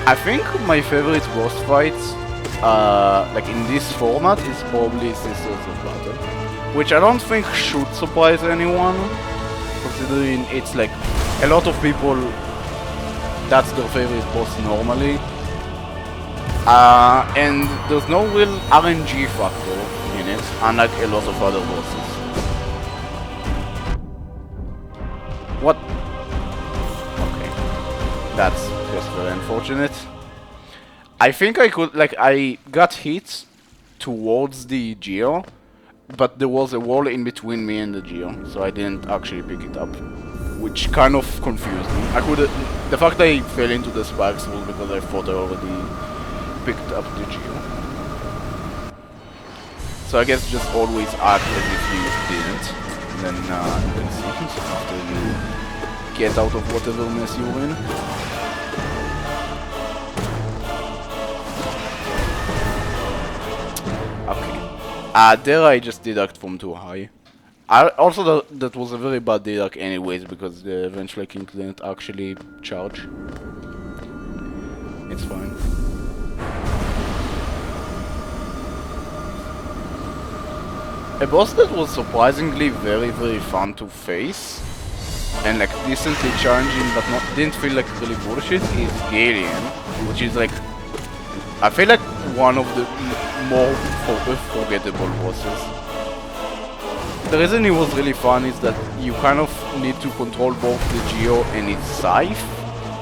I think my favorite boss fights, like in this format, is probably Sisters of Battle, which I don't think should surprise anyone, considering it's like a lot of people, that's their favorite boss normally, and there's no real RNG factor in it, unlike a lot of other bosses. What? Okay, that's just very unfortunate. I think I could, like, I got hit towards the Geo, but there was a wall in between me and the Geo, so I didn't actually pick it up, which kind of confused me. The fact I fell into the spikes was because I thought I already picked up the Geo. So I guess just always act as if you didn't, and then you can see after you get out of whatever mess you're in. There I just deduct from too high. Also, that was a very bad deduct anyways, because the eventually king didn't actually charge. It's fine. A boss that was surprisingly very fun to face, and like decently challenging but didn't feel like really bullshit, is Galien, which is like, I feel like one of the more forgettable bosses. The reason it was really fun is that you kind of need to control both the Geo and its scythe.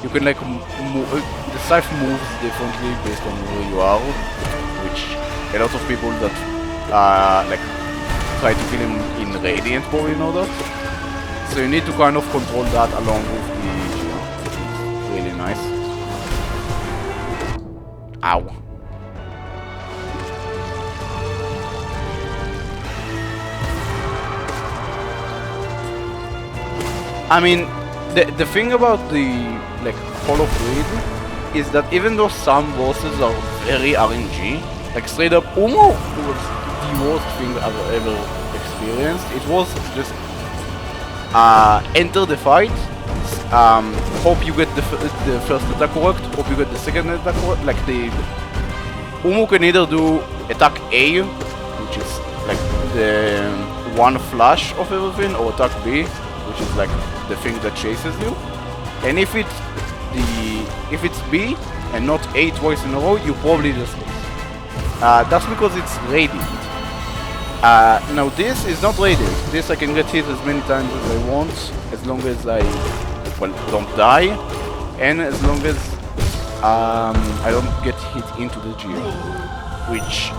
You can like the scythe moves differently based on where you are, which a lot of people that like try to kill him in Radiant probably know that. So you need to kind of control that along with the Geo. Really nice. Ow. I mean, the thing about the like Pantheon of Greed is that even though some bosses are very RNG, like straight up Umo was the worst thing I've ever experienced. It was just enter the fight, hope you get the first attack correct, hope you get the second attack correct. Like the Umo can either do attack A, which is like the one flash of everything, or attack B, which is like the thing that chases you. And if it if it's B and not A twice in a row, you probably just lose. That's because it's radiant. Now this is not radiant. This I can get hit as many times as I want, as long as I don't die, and as long as I don't get hit into the geo, which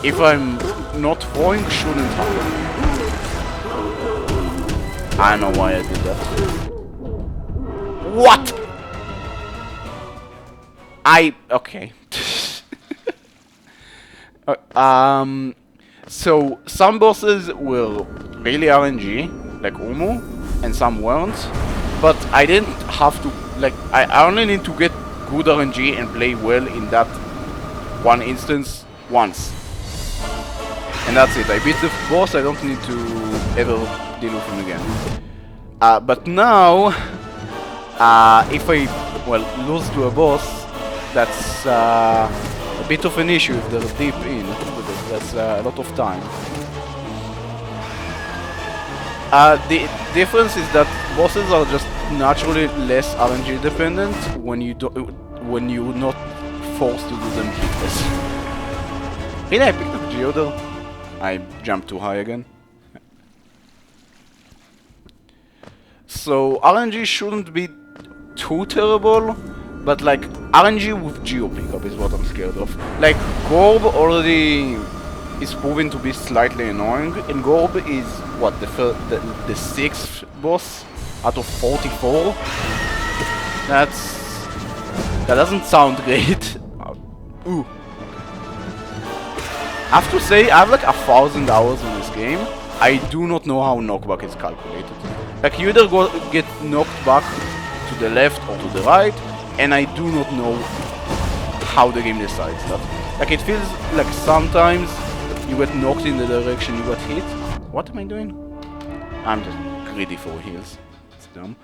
if I'm not throwing shouldn't happen. I don't know why I did that. What? Okay. So some bosses were really RNG, like Umu, and some weren't. But I didn't have to, like, I only need to get good RNG and play well in that one instance once. And that's it. I beat the boss, I don't need to ever deal with him again. But now, if I, lose to a boss, that's a bit of an issue if they're deep in, because that's a lot of time. The difference is that bosses are just naturally less RNG dependent when you're not forced to do them hitless. Really, I picked up Geoder. I jumped too high again. So RNG shouldn't be too terrible, but like RNG with Geo pickup is what I'm scared of. Like Gorb already is proven to be slightly annoying, and Gorb is what, the 6th boss out of 44. That doesn't sound great. Ooh. I have to say, I have like 1,000 hours in this game. I do not know how knockback is calculated. Like, you either get knocked back to the left or to the right, and I do not know how the game decides that. Like, it feels like sometimes you get knocked in the direction you got hit. What am I doing? I'm just greedy for heals. It's dumb.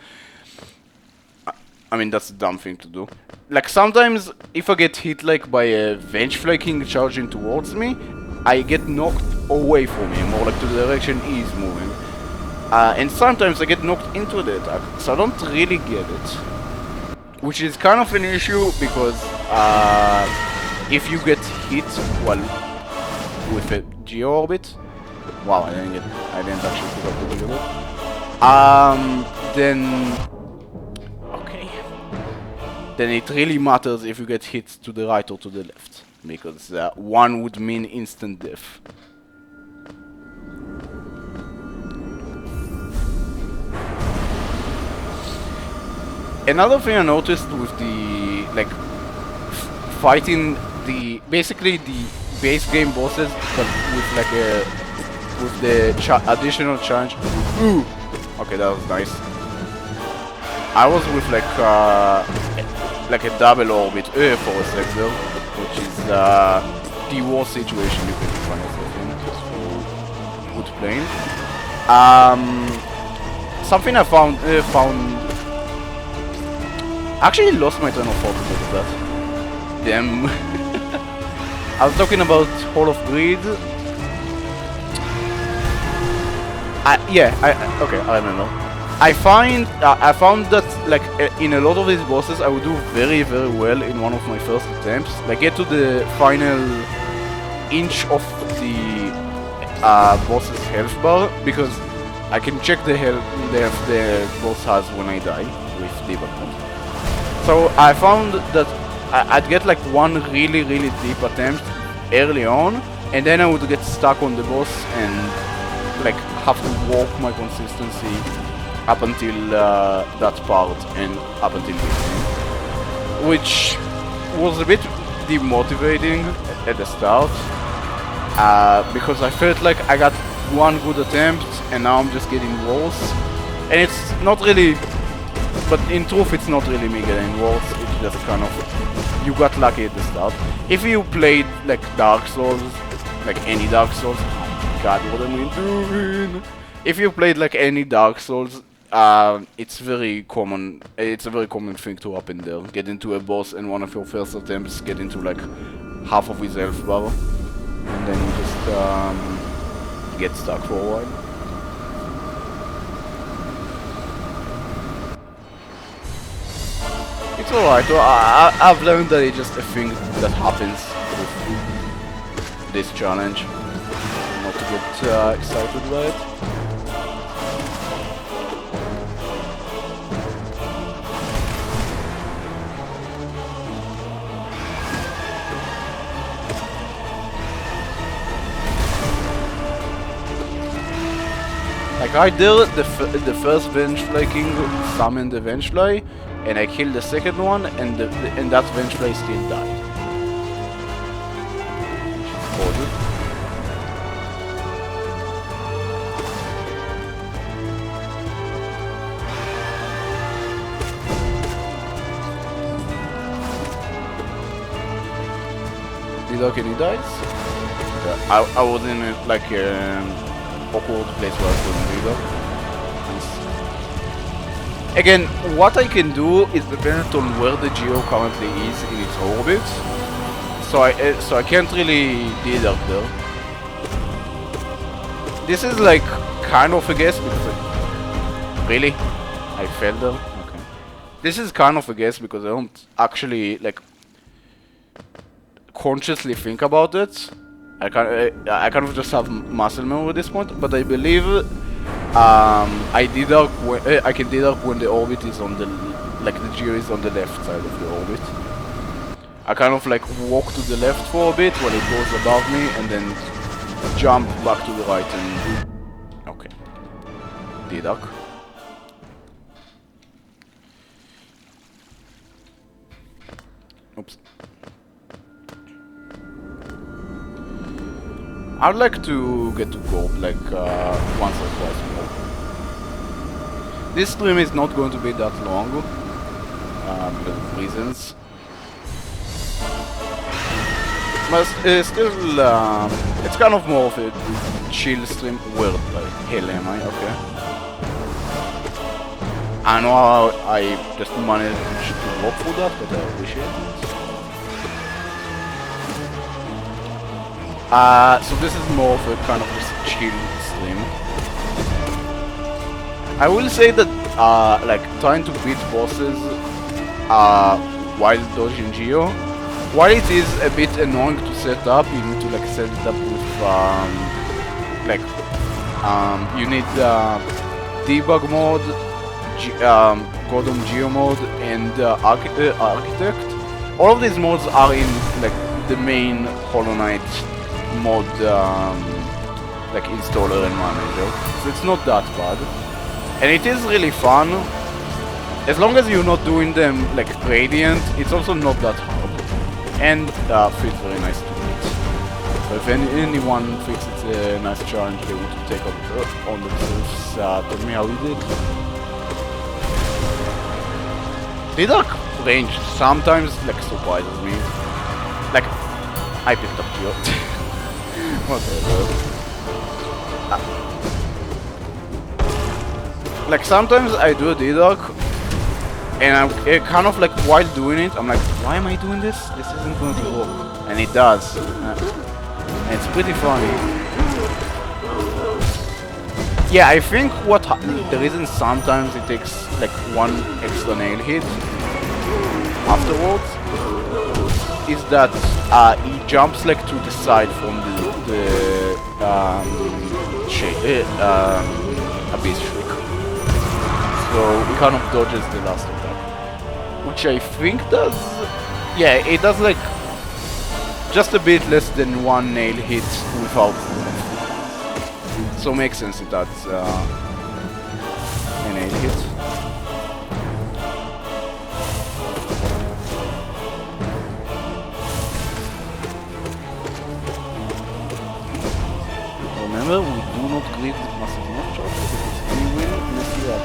I mean, that's a dumb thing to do. Like, sometimes, if I get hit, like, by a Vengefly King charging towards me, I get knocked away from him, or, like, to the direction he's moving. And sometimes I get knocked into the attack, so I don't really get it. Which is kind of an issue, because, if you get hit, with a Geo-Orbit... Wow, I didn't actually pick up the Geo-Orbit. Then it really matters if you get hit to the right or to the left, because one would mean instant death. Another thing I noticed with the, like, fighting basically the base game bosses, but with like with the additional challenge. Ooh! Okay, that was nice. I was with like a double orbit for a sector, which is the worst situation you can find yourself in, just for good playing. Something I found actually lost my train of thought because of that. Damn. I was talking about Pantheon of Greed. Okay, I remember. I found that like in a lot of these bosses I would do very well in one of my first attempts. Like get to the final inch of the boss's health bar, because I can check the health the boss has when I die with debug mode. So I found that I'd get like one really deep attempt early on, and then I would get stuck on the boss and like have to walk my consistency up until that part and up until this thing, which was a bit demotivating at the start, because I felt like I got one good attempt and now I'm just getting worse, and it's not really, but in truth it's not really me getting worse, it's just kind of, you got lucky at the start. If you played like Dark Souls, like any Dark Souls, oh god, what am I doing? If you played like any Dark Souls, it's a very common thing to happen there. Get into a boss and one of your first attempts get into like half of his health bar, and then you just get stuck for a while. It's alright. Well, I've learned that it's just a thing that happens with this challenge. Not to get excited by it. Like I did the first Vengefly King summoned the Vengefly, and I killed the second one, and that Vengefly still died. Did okay, he dies? Yeah, I was in like awkward place where I couldn't do that. Again, what I can do is dependent on where the geo currently is in its orbit. So I can't really do that there. This is like kind of a guess because really I failed there. Okay. This is kind of a guess because I don't actually like consciously think about it. I kind of just have muscle memory at this point, but I believe I can deduct when the orbit is on the the geo is on the left side of the orbit. I kind of like walk to the left for a bit while it goes above me, and then jump back to the right and okay. Deduct. Oops. I'd like to get to gold like once or twice more. This stream is not going to be that long because of reasons. But still, it's kind of more of a chill stream. Where the hell am I? Okay. I know how I just managed to walk through that, but I appreciate it. So this is more of a kind of just chill stream. I will say that like trying to beat bosses while dodging Geo, while it is a bit annoying to set up, you need to like set it up with you need debug mode, Godom Geo mode, and Architect. All of these modes are in like the main Hollow Knight mod like installer and manager, so it's not that bad, and it is really fun as long as you're not doing them like gradient. It's also not that hard and feels very nice to beat. So if anyone thinks it's a nice challenge they want to take up on themselves, tell me how you did. The dark range sometimes like surprises me. Like I picked up Geo. Whatever. Like sometimes I do a D-Dark and I'm kind of like while doing it I'm like, why am I doing this? This isn't going to work. And it does. And it's pretty funny. Yeah, I think the reason sometimes it takes like one extra nail hit afterwards is that he jumps like to the side from the Abyss Shriek. So he kind of dodges the last attack. Which I think does... Yeah, it does like just a bit less than one nail hit without... So makes sense that that's a nail hit. Remember, we do not greet massive enough charges because we will mess you up.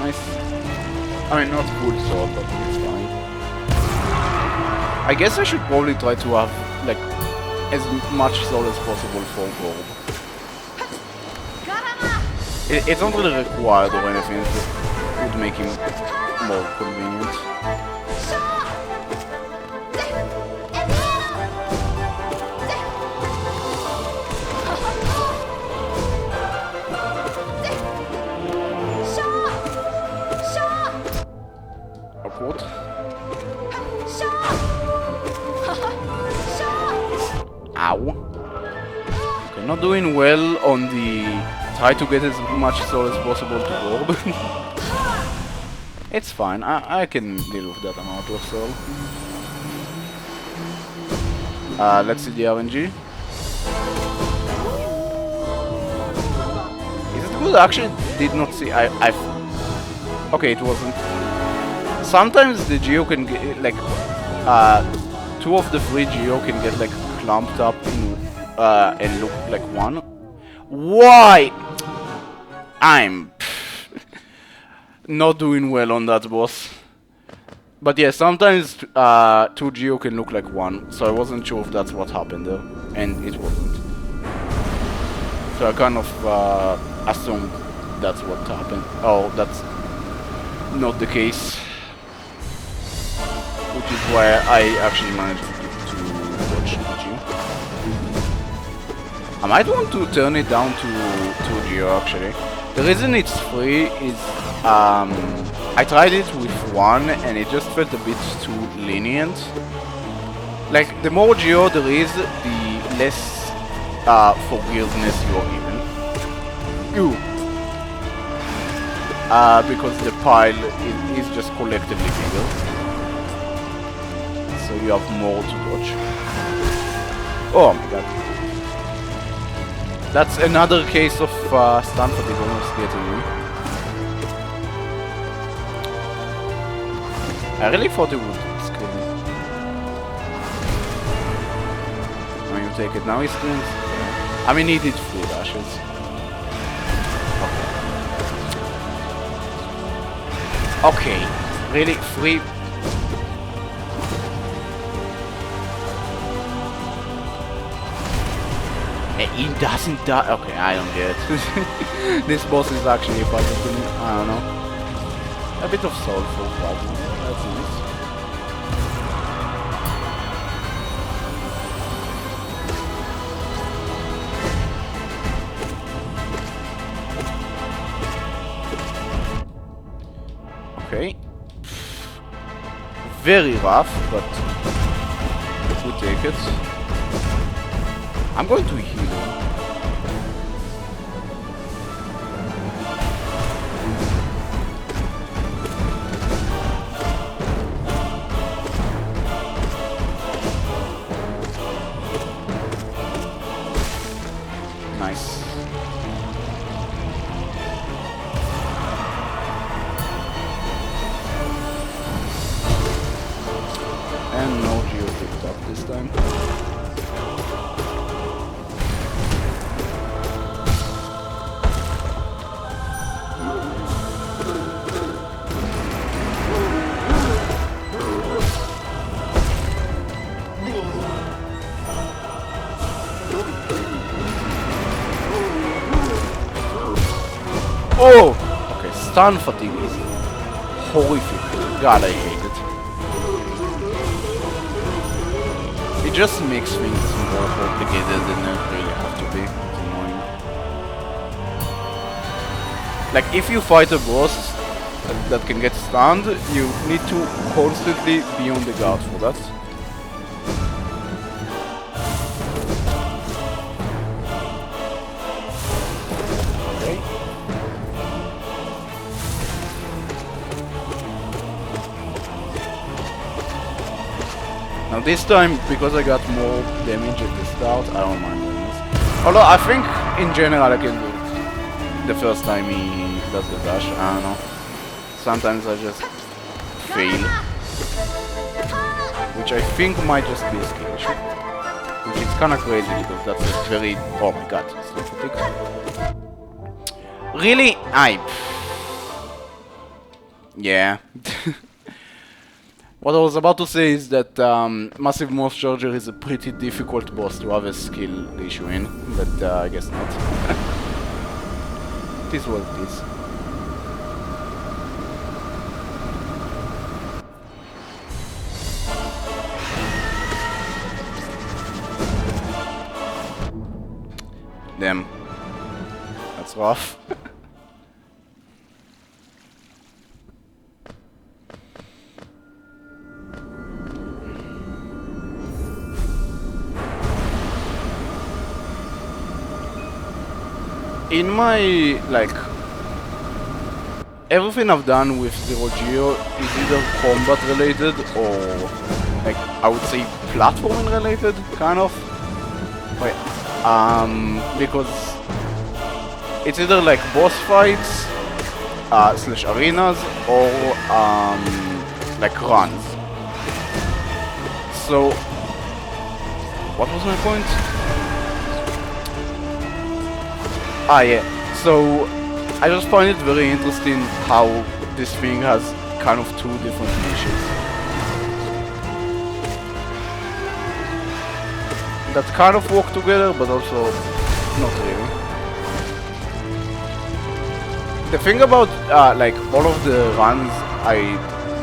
Nice. I mean, not full sword, but it's fine. I guess I should probably try to have, like, as much sword as possible for gold. It's not really required or anything, it just would make him more convenient. not doing well on the try to get as much soul as possible to orb. It's fine, I can deal with that amount of soul. Let's see the RNG. Is it good? I actually did not see. Okay, it wasn't. Sometimes the Geo can get like 2 of the 3 Geo can get like clumped up in, and look like 1. Why? I'm not doing well on that boss. But yeah, sometimes 2 Geo can look like 1, so I wasn't sure if that's what happened there, and it wasn't. So I kind of assumed that's what happened. Oh, that's not the case. Which is why I actually managed to watch the Geo. I might want to turn it down to 2 Geo actually. The reason it's free is I tried it with 1 and it just felt a bit too lenient. Like, the more Geo there is, the less forgiveness you're given. Because the pile is just collectively bigger. So you have more to dodge. Oh my god. That's another case of stun fatigue almost getting me. I really thought it would scream. Now you take it, now he screams. I mean, he did 3 dashes. Okay, really? 3? He doesn't die. Okay, I don't get it. This boss is actually fighting to me. I don't know. A bit of soulful fighting. That's nice. Okay. Very rough, but we take it. I'm going to heal him. Nice. And no Geo picked up this time. Oh! Okay, stun fatigue is horrific. God, I hate it. It just makes things more complicated than they really have to be. It's annoying. Like, if you fight a boss that can get stunned, you need to constantly be on the guard for that. Now this time, because I got more damage at the start, I don't mind doing this. Although I think, in general, I can do it the first time he does the dash. I don't know. Sometimes I just fail. Which I think might just be a skill issue. Which is kinda crazy, because that's a very... Oh my god, it's not fatigue. Really? Yeah. What I was about to say is that Massive Moth Charger is a pretty difficult boss to have a skill issue in, but I guess not. It is what it is. Damn. That's rough. in my, like, everything I've done with Zero Geo is either combat related or, like, I would say platforming related, kind of. Wait, because it's either like boss fights, slash arenas, or, like runs. So, what was my point? Yeah, so I just find it very interesting how this thing has kind of two different niches that kind of work together, but also not really. The thing about like all of the runs I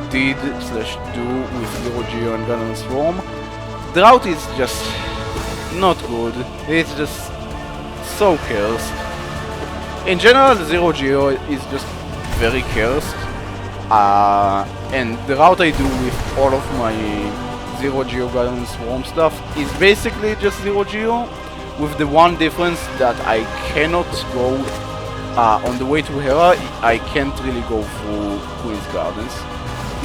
did slash do with Zero Geo and Gun and Swarm, the route is just not good. It's just so cursed. In general, Zero Geo is just very cursed, and the route I do with all of my Zero Geo Gun and Swarm stuff is basically just Zero Geo, with the one difference that I cannot go on the way to Hera. I can't really go through Queen's Gardens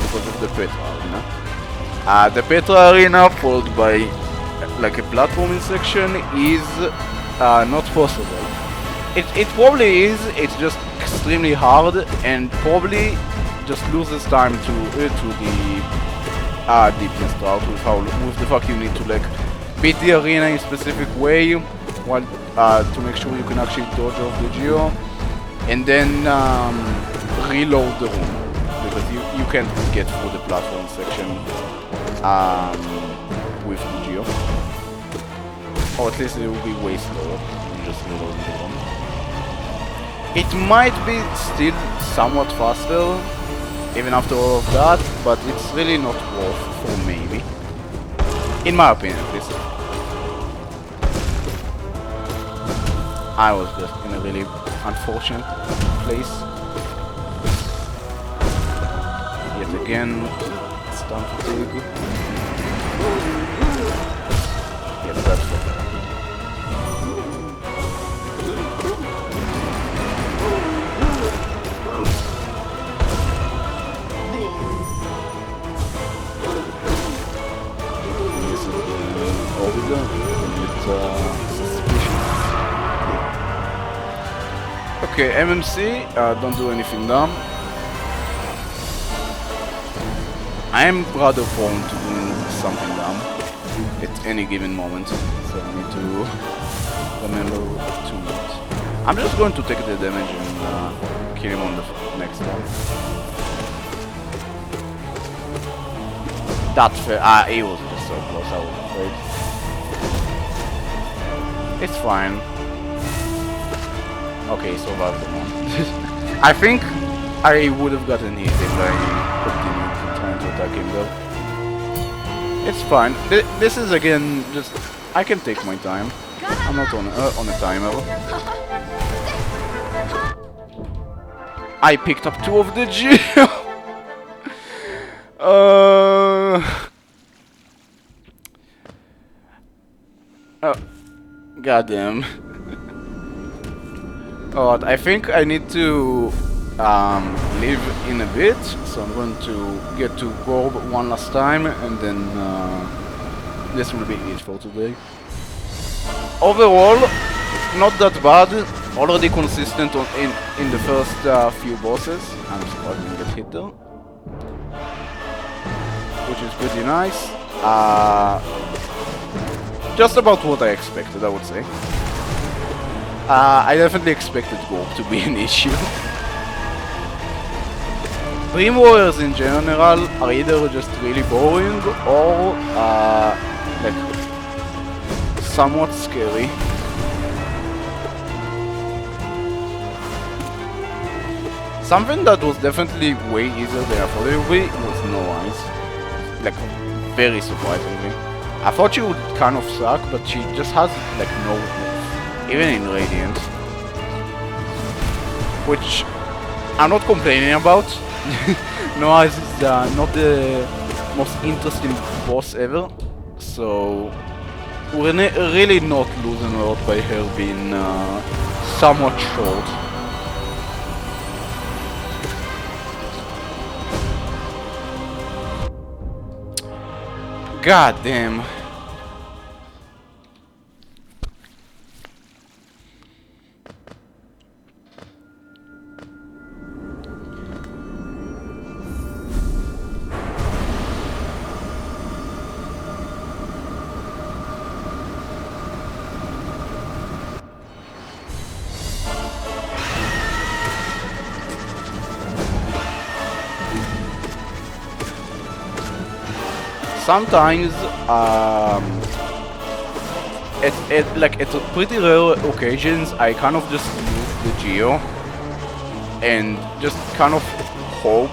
because of the Petra Arena. The Petra Arena, followed by like a platforming section, is not possible. It probably is. It's just extremely hard, and probably just loses time to the deepness route with the fact you need to like beat the arena in a specific way, while to make sure you can actually dodge off the Geo, and then reload the room, because you can't get through the platform section with the Geo, or at least it will be way slower than just reloading the room. It might be still somewhat faster, even after all of that, but it's really not worth for maybe. In my opinion, at least. I was just in a really unfortunate place. Yet again, stun fatigue. Yes, that's it. Okay, MMC, don't do anything dumb. I am rather prone to doing something dumb at any given moment, so I need to remember to not. I'm just going to take the damage and kill him on the next one. That's fair. He was just so close, I was afraid. It's fine. Okay, survived the one. I think I would have gotten hit if I continued trying to attack him though. It's fine. This is again just... I can take my time. I'm not on a timer. I picked up 2 of the Geo! Goddamn. Alright, I think I need to leave in a bit, so I'm going to get to Gorb one last time, and then this will be it for today. Overall, not that bad. Already consistent in the first few bosses. I'm surprised I didn't get hit though, which is pretty nice. Just about what I expected, I would say. I definitely expected Gorb to be an issue. Dream Warriors in general are either just really boring or like somewhat scary. Something that was definitely way easier than I thought it would be was No Eyes. Like, very surprisingly. I thought she would kind of suck, but she just has like no move, even in Radiant. Which I'm not complaining about. No Eyes is not the most interesting boss ever, so we're really not losing a lot by her being somewhat short. God damn. Sometimes, at pretty rare occasions, I kind of just use the Geo and just kind of hope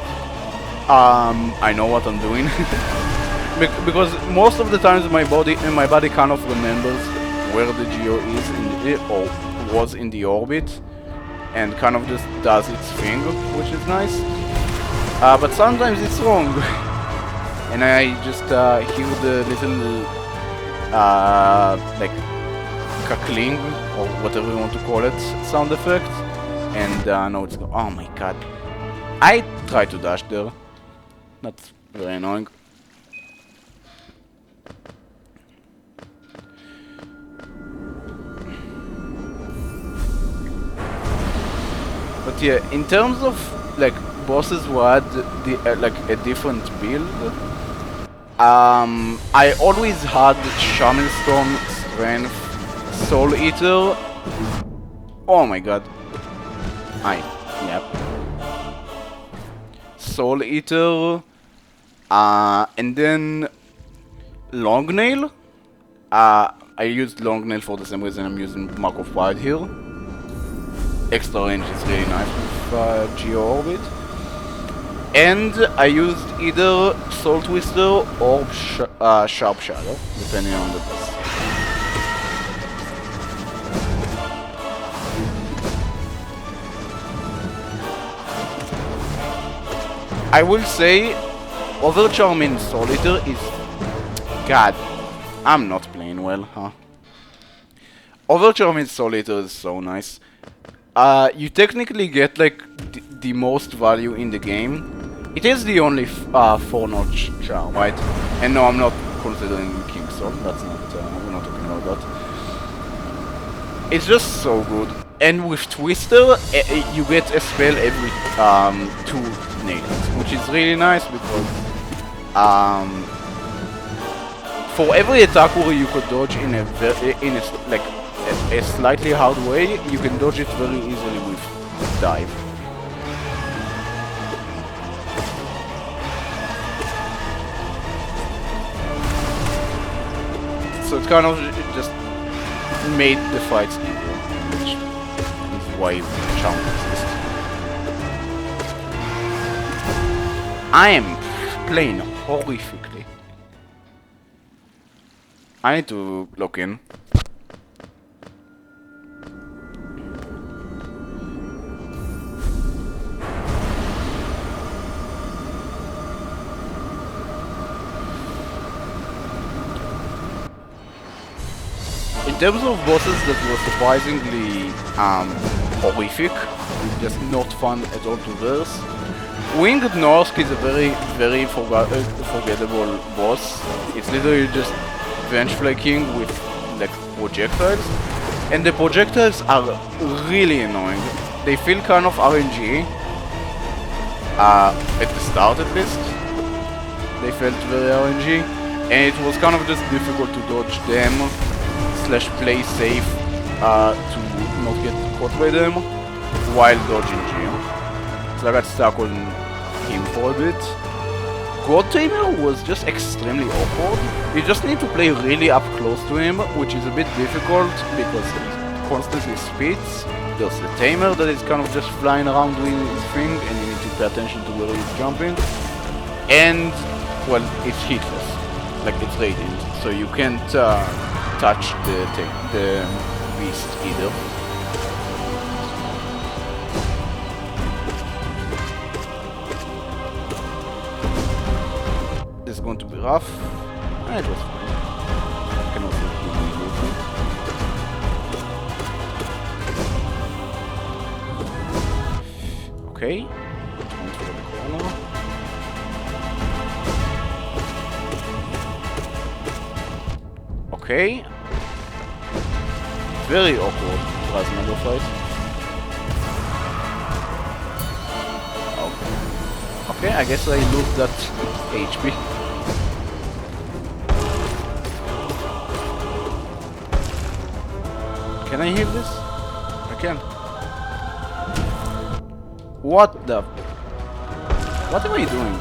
I know what I'm doing. Because most of the times my body kind of remembers where the Geo is or was in the orbit and kind of just does its thing, which is nice. But sometimes it's wrong. And I just hear the little like cackling or whatever you want to call it sound effect, and no, it's oh my god! I tried to dash there. That's very annoying. But yeah, in terms of like bosses who had like a different build. I always had Shaman Storm, Strength, Soul Eater. Oh my god. Yep. Soul Eater. And then Long Nail. I used Long Nail for the same reason I'm using Mark of Pride here. Extra range is really nice with Geo Orbit. And I used either Soul Twister or Sharp Shadow, depending on the boss. I will say, Overcharm in Soul Eater is... God, I'm not playing well, huh? Overcharm in Soul Eater is so nice. You technically get like the most value in the game. It is the only 4-notch charm, right? And no, I'm not considering King Sword. That's not. We're not talking about that. It's just so good. And with Twister, you get a spell every 2 nails, which is really nice because for every attack where you could dodge in a slightly hard way, you can dodge it very easily with dive. So it kind of just made the fights easier, which is why Charm exists. I am playing horrifically. I need to lock in. In terms of bosses that were surprisingly horrific, just not fun at all to verse, Winged Norsk is a very forgettable boss. It's literally just Vengeflaking with like projectiles, and the projectiles are really annoying. They feel kind of RNG. At the start at least, they felt very RNG, and it was kind of just difficult to dodge them. Play safe to not get caught by them while dodging Geo. So I got stuck on him for a bit. God Tamer was just extremely awkward. You just need to play really up close to him, which is a bit difficult because he constantly speeds. There's the Tamer that is kind of just flying around doing his thing, and you need to pay attention to where he's jumping. And, well, it's hitless. Like, it's radiant, so you can't touch the beast either. This is going to be rough. It was fine. I can also do Okay. Went for the corner. Okay. Very awkward Rasmundo fight. Okay, I guess I lose that HP. Can I heal this? I can. What the? What am I doing?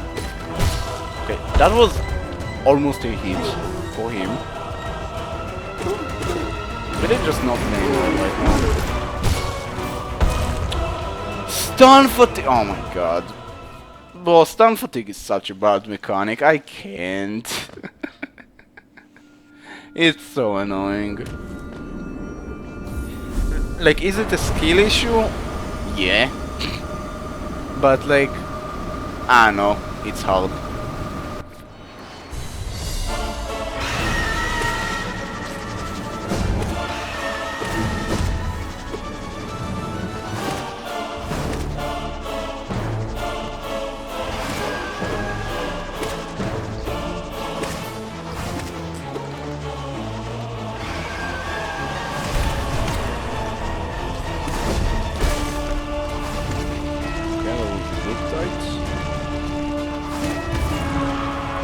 Okay, that was almost a hit for him. Really just not playing right now. Stun fatigue! Oh my god. Bro, stun fatigue is such a bad mechanic. I can't. It's so annoying. Like, is it a skill issue? Yeah. But like, I don't know, it's hard.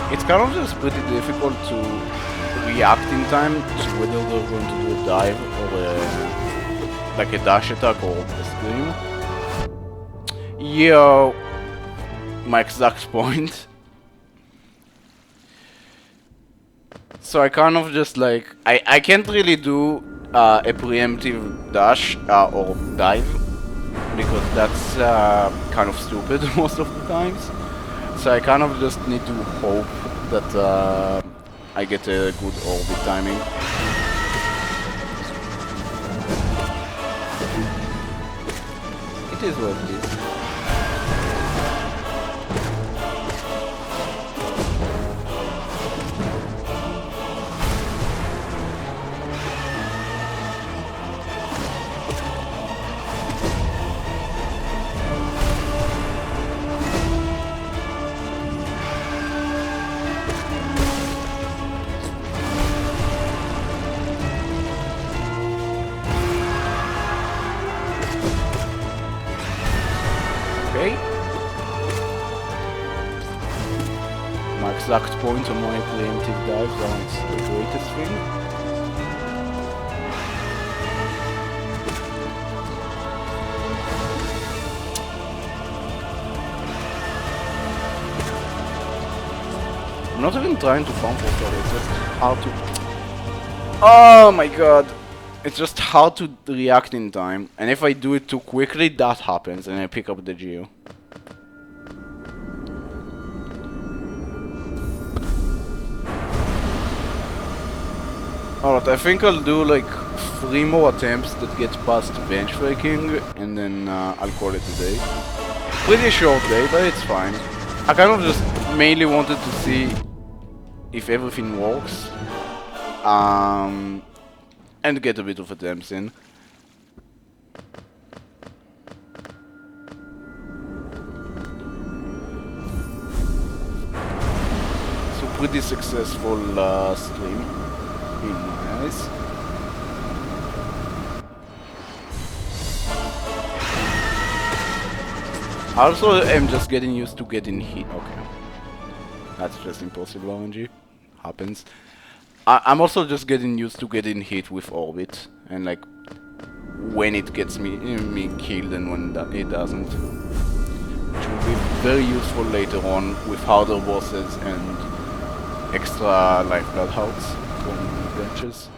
It's kind of just pretty difficult to react in time to whether they're going to do a dive or like a dash attack or a scream. Yeah, my exact point. So I kind of just like, I can't really do a preemptive dash or dive because that's kind of stupid most of the times. So I kind of just need to hope that I get a good orbit timing. It is what it is. My exact point on my preemptive dives aren't the greatest thing. I'm not even trying to farm for it, it's just hard to... Oh my god! It's just hard to react in time, and if I do it too quickly, that happens, and I pick up the Geo. Alright, I think I'll do like 3 more attempts that get past bench faking, and then I'll call it a day. Pretty short day, but it's fine. I kind of just mainly wanted to see if everything works, and get a bit of attempts in. So pretty successful stream in my eyes. I also am just getting used to getting hit. Okay, that's just impossible RNG. Happens. I'm also just getting used to getting hit with orbit, and like when it gets me killed and when it doesn't, which will be very useful later on with harder bosses and extra lifeblood hearts from benches.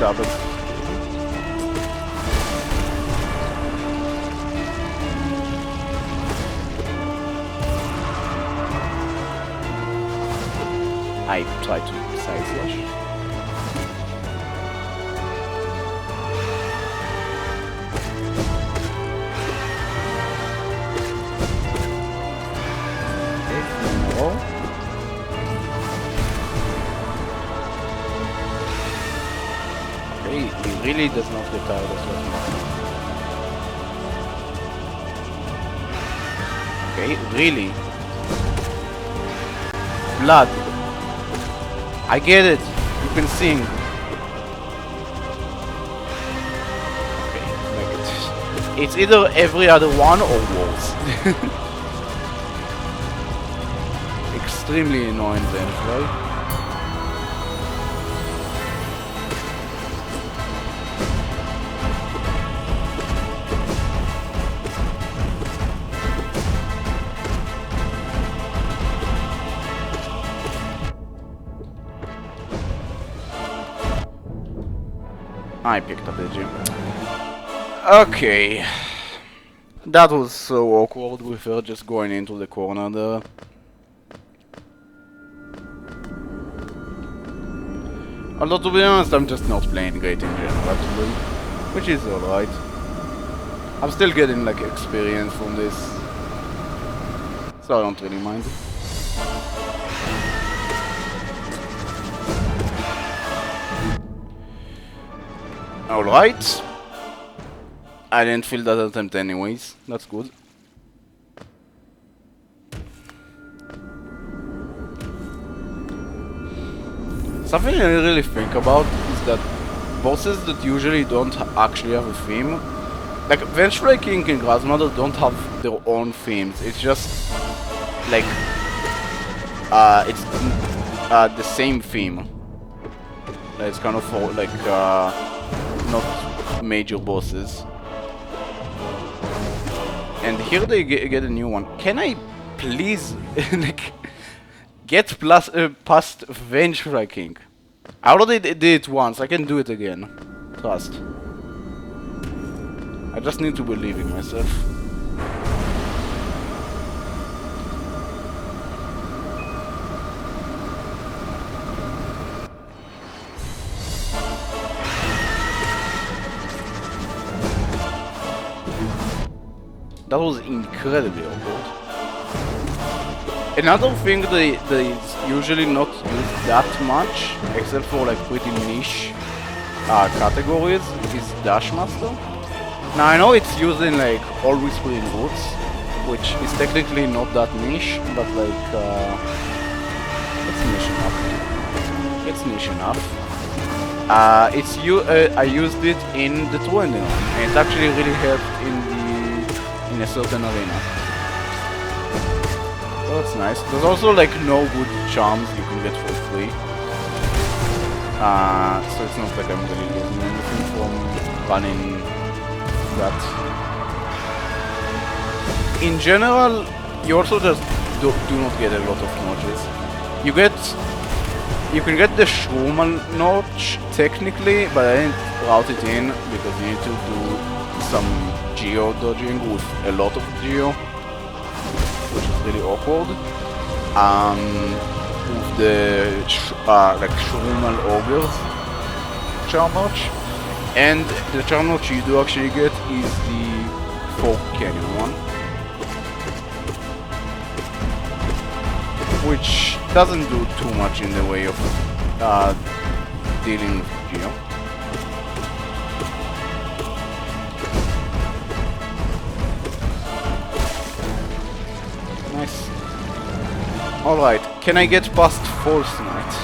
Double. I try to side slash. Okay, he really does not get tired of that. Okay, really? Blood. I get it. You can sing. Okay, like it's either every other one or worse. Extremely annoying then, right? I picked up the gym. Okay. That was so awkward with her just going into the corner there. Although to be honest, I'm just not playing great in general today, which is alright. I'm still getting like experience from this, so I don't really mind. Alright. I didn't feel that attempt anyways, that's good. Something I really think about is that bosses that usually don't actually have a theme, like Vengeful King and Grandmother don't have their own themes, it's just like it's the same theme. It's kind of for like not major bosses. And here they get a new one. Can I please like get past Vengeful King? I already did it once, I can do it again. Trust. I just need to believe in myself. That was incredibly awkward. Another thing that is usually not used that much, except for like pretty niche categories, is Dash Master. Now I know it's used in like all Whispering Woods, which is technically not that niche, but like it's niche enough. It's niche enough. I used it in the True Ending, and it actually really helped in a certain arena. So that's nice. There's also like no good charms you can get for free. So it's not like I'm really losing anything from running that. In general, you also just do not get a lot of notches. You can get the Shroom notch technically, but I didn't route it in because you need to do some geo dodging with a lot of geo, which is really awkward. With the like Shroom Ogres charm notch, and the charm notch you do actually get is the Fork Canyon one, which doesn't do too much in the way of dealing with geo. Nice. Alright, can I get past False Knight?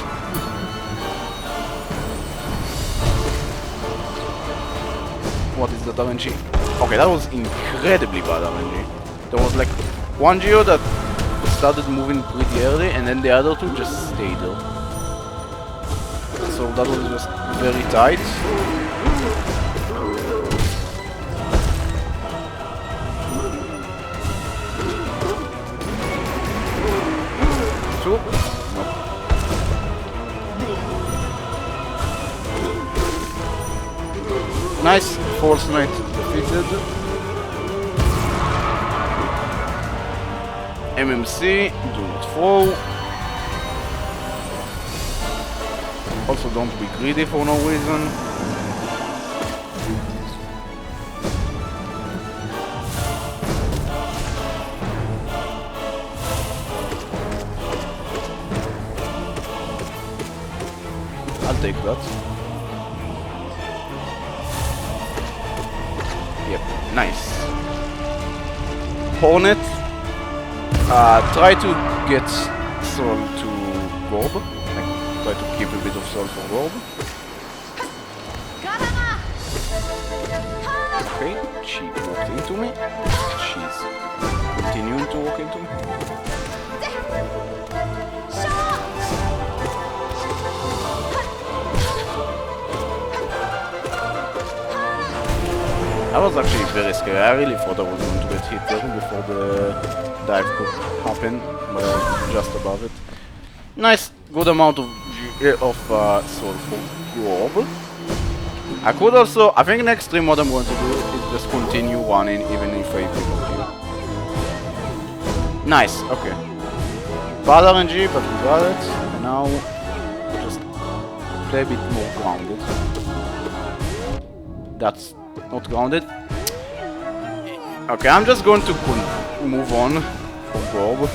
What is the RNG? Okay, that was incredibly bad RNG. There was like one geo that started moving pretty early and then the other two just stayed there. So that was just very tight. Nope. Nice, False Knight defeated. MMC, do not throw. Also, don't be greedy for no reason. I'll take that. Yep, nice. Hornet. Try to get soul to Gorb. Like, try to keep a bit of soul for Gorb. Okay, she walked into me. She's continuing to walk into me. I was actually very scared. I really thought I was going to get hit there before the dive could happen, but I was just above it. Nice, good amount of soul for Gorb. I could also, I think next stream what I'm going to do is just continue running even if I pick up here. Nice, okay. Bad RNG, but we got it. And now, just play a bit more grounded. That's not grounded. Okay, I'm just going to move on from Gorb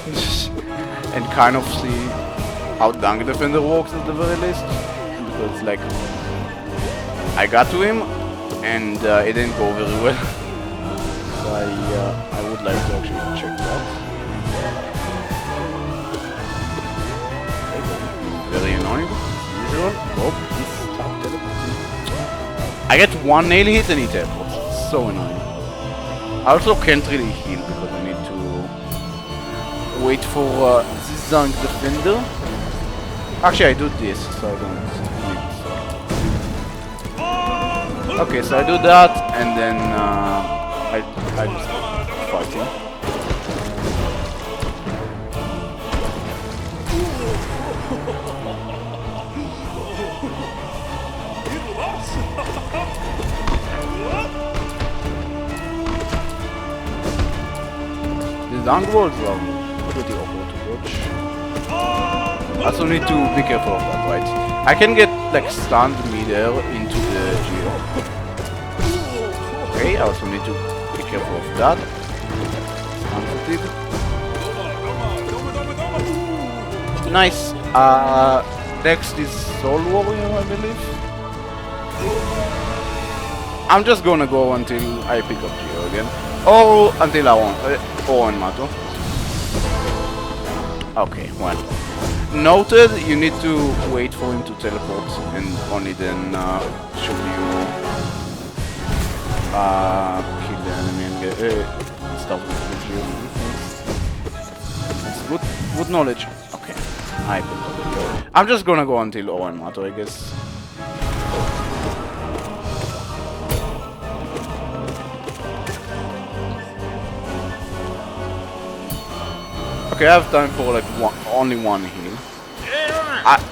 and kind of see how Dunk Defender works at the very least. Because, like, I got to him and it didn't go very well. So I would like to actually check that. Very annoying, as usual. Oh, he's top teleporting. I get one nail hit and he teleports. It's so annoying. I also can't really heal because I need to wait for this Dunk Defender. Actually, I do this, so I don't need this. Okay, so I do that, and then I just fight him. The dunk walls are pretty awkward to watch. I also need to be careful of that, right? I can get like stunned midair into the geo. Okay, I also need to be careful of that. Sensitive. Nice. Next is Soul Warrior, I believe. I'm just gonna go until I pick up Geo again. Or until I want Owen Mato. Okay, well. Noted, you need to wait for him to teleport and only then should you kill the enemy and get start with the Geo. It's good knowledge. Okay, I picked up the Geo. I'm just gonna go until Owen Mato, I guess. Okay, I have time for like only one heal.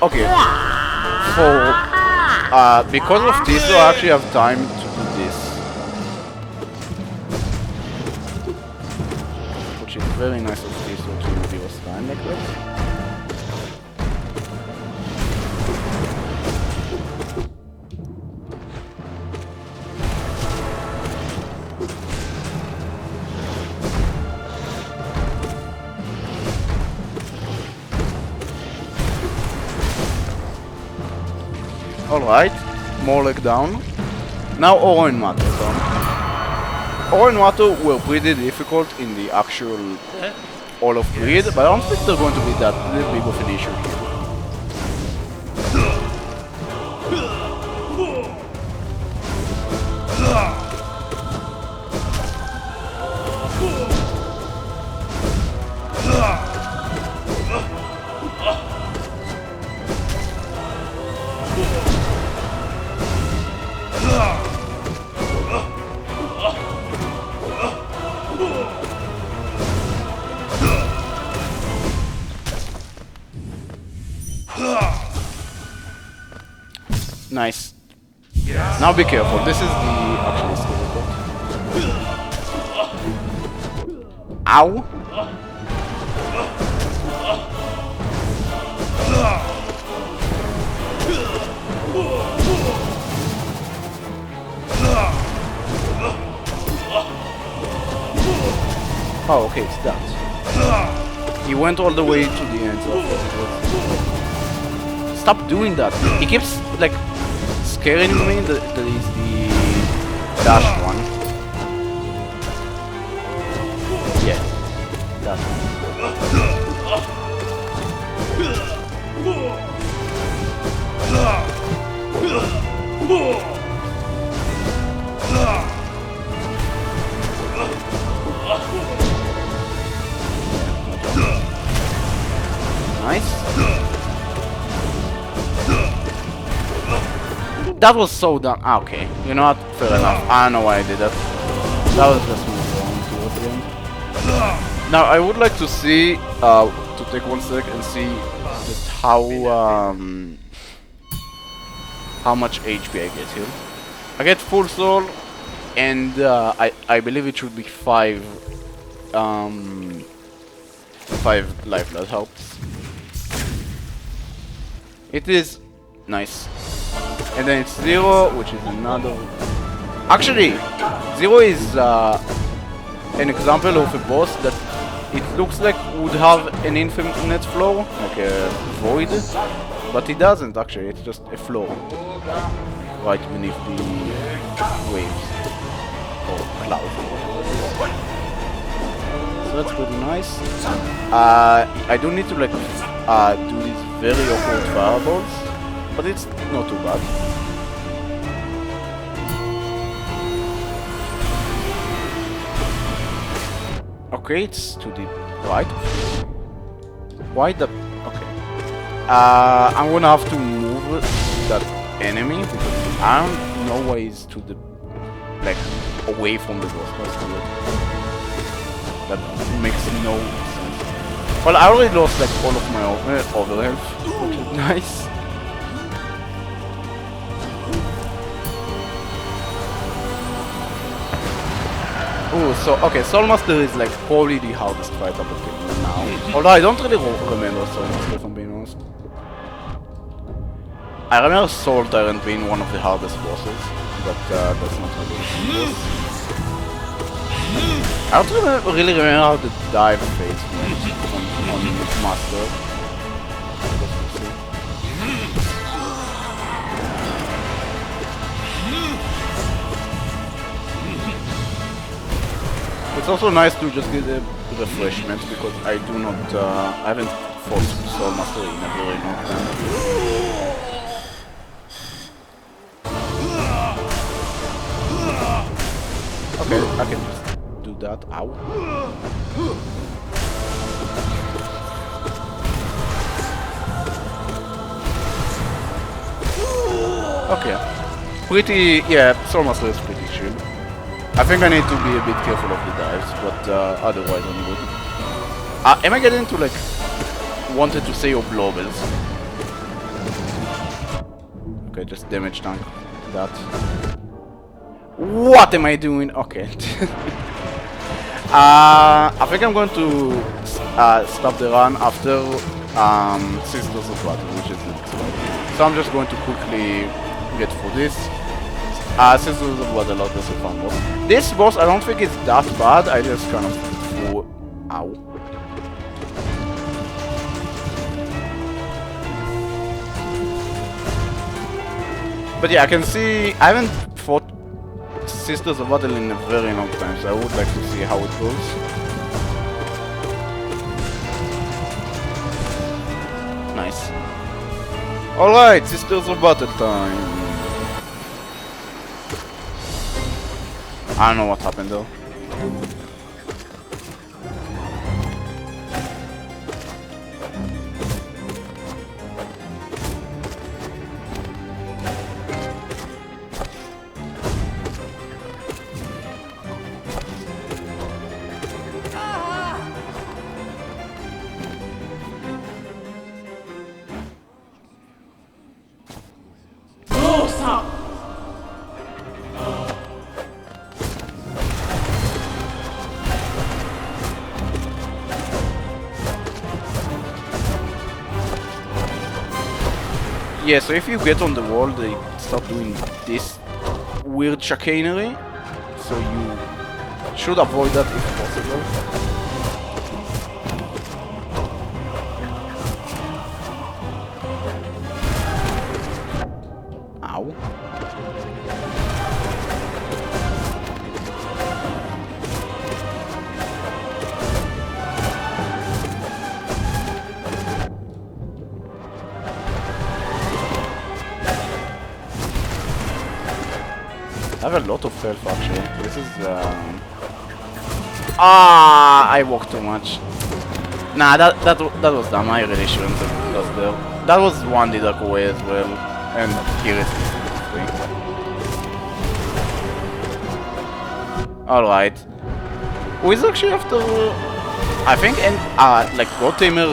Okay. For because of this, I actually have time to do this, which is very nice of this to give us time like that. Alright, Morlek down. Now Oro and Mato down. Oro and Mato were pretty difficult in the actual All of Greed, but I don't think they're going to be that big of an issue here. Nice. Now be careful, this is the actual skill. Ow! Oh, okay, it's that. He went all the way to the end. Stop doing that. He keeps like scaring me. That is the dash one. Yeah, that one. Nice. That was so dumb. Ah, okay. You know what? Fair enough. I don't know why I did that. That was just move wrong towards the end. Now I would like to see, to take 1 sec and see just how much HP I get here. I get full soul, and I believe it should be 5 life blood helps. It is nice. And then it's 0, which is another... Actually, 0 is an example of a boss that it looks like would have an infinite floor, like a void, but it doesn't actually, it's just a floor right beneath the waves or clouds. So that's pretty nice. I do need to like do these very awkward fireballs, but it's not too bad. Okay, it's to the right. Why the... okay. I'm gonna have to move that enemy because I don't know why he's to the... like, away from the boss. That's weird. That makes no sense. Well, I already lost like all of my over health, which is nice. Oh, so okay, Soul Master is like probably the hardest fight of the game now. Although I don't really remember Soul Master, if I'm being honest. I remember Soul Tyrant being one of the hardest bosses, but that's not really the boss. I don't really remember how the dive phase went on Master. It's also nice to just get a refreshment because I do not, I haven't fought Soul Master in a very long time. Okay, I can just do that. Ow. Okay. Pretty, yeah, Soul Master is pretty chill. I think I need to be a bit careful of the dives, but otherwise I'm good. Am I getting to like wanted to say oblobbles? Okay, just damage tank that. What am I doing? Okay. I think I'm going to stop the run after Sisters of Battle, which is next one. So I'm just going to quickly get through this. Sisters of Battle, that's a fun boss. This boss, I don't think it's that bad. I just kind of threw... Ow. But yeah, I can see... I haven't fought Sisters of Battle in a very long time, so I would like to see how it goes. Nice. Alright, Sisters of Battle time. I don't know what happened though. Yeah, so if you get on the wall, they start doing this weird chicanery, so you should avoid that if possible. I have a lot of health actually. This is I walked too much. Nah, that was dumb. I really shouldn't have lost there. That was one deduct away as well, and here it is. All right. Who is actually after? I think and like God Tamer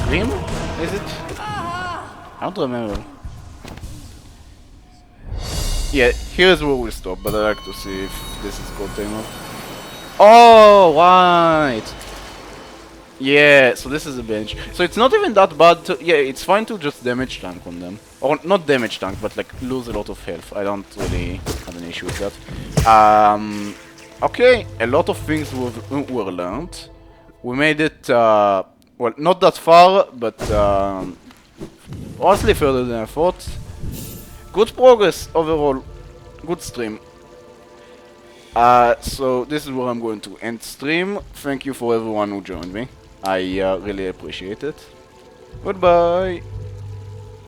Grim? Is it? I don't remember. Yeah, here's where we'll stop, but I like to see if this is God Tamer. Oh, right. Yeah, so this is a bench. So it's not even that bad to... Yeah, it's fine to just damage tank on them. Or not damage tank, but like lose a lot of health. I don't really have an issue with that. Okay, a lot of things were learned. We made it, well, not that far, but honestly further than I thought. Good progress overall. Good stream. So this is where I'm going to end stream. Thank you for everyone who joined me. I really appreciate it. Goodbye.